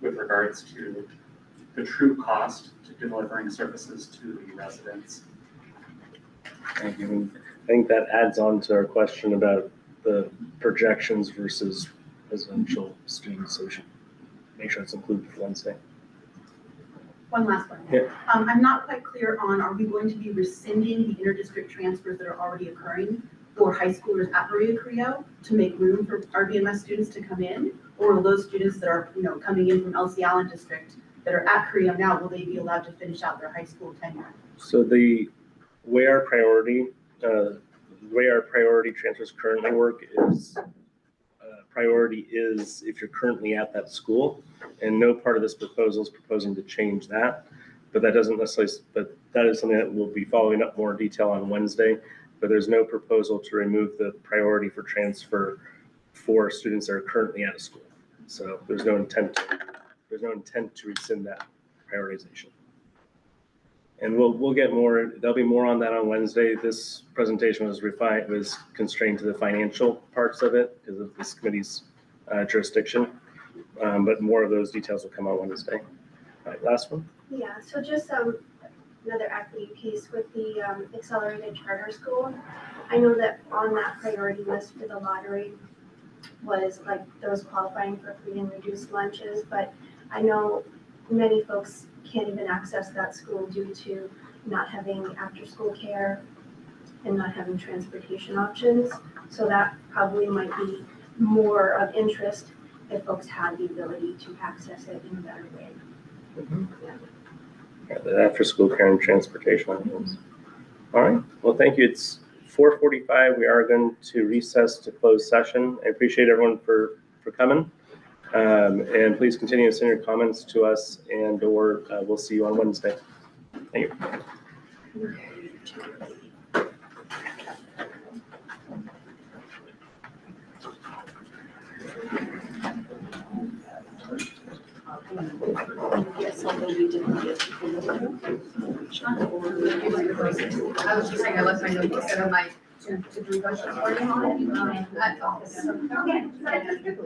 with regards to the true cost to delivering services to the residents? Thank you. I think that adds on to our question about the projections versus residential students. So we should make sure it's included for Wednesday. One last one. Yeah. I'm not quite clear on, are we going to be rescinding the interdistrict transfers that are already occurring for high schoolers at Maria Carrillo to make room for RBMS students to come in? Or will those students that are coming in from LC Allen District that are at Carrillo now, will they be allowed to finish out their high school tenure? So the way our priority transfers currently work is priority is if you're currently at that school, and no part of this proposal is proposing to change that. But that doesn't necessarily. But that is something that we'll be following up more detail on Wednesday. But there's no proposal to remove the priority for transfer for students that are currently at a school. So there's no intent to rescind that prioritization. And we'll get more. There'll be more on that on Wednesday. This presentation was constrained to the financial parts of it because of this committee's jurisdiction. But more of those details will come on Wednesday. All right, last one. Yeah, so just another equity piece with the accelerated charter school. I know that on that priority list for the lottery was like those qualifying for free and reduced lunches, but I know many folks can't even access that school due to not having after-school care and not having transportation options. So that probably might be more of interest if folks had the ability to access it in a better way. Mm-hmm. Yeah. the after-school care and transportation items. All right, well, thank you. It's 4:45. We are going to recess to close session. I appreciate everyone for coming. And please continue to send your comments to us, and/or we'll see you on Wednesday. Thank you. Yes, although we didn't get. I was just saying, I left my notebook and my to-do budget already on. That's all. Okay.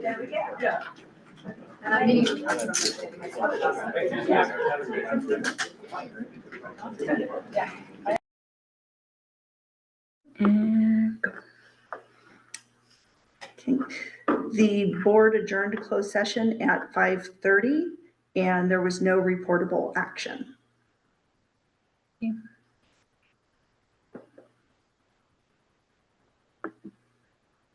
There we go. Yeah. And I'm meeting. And go. Okay, the board adjourned to closed session at 5:30 and there was no reportable action.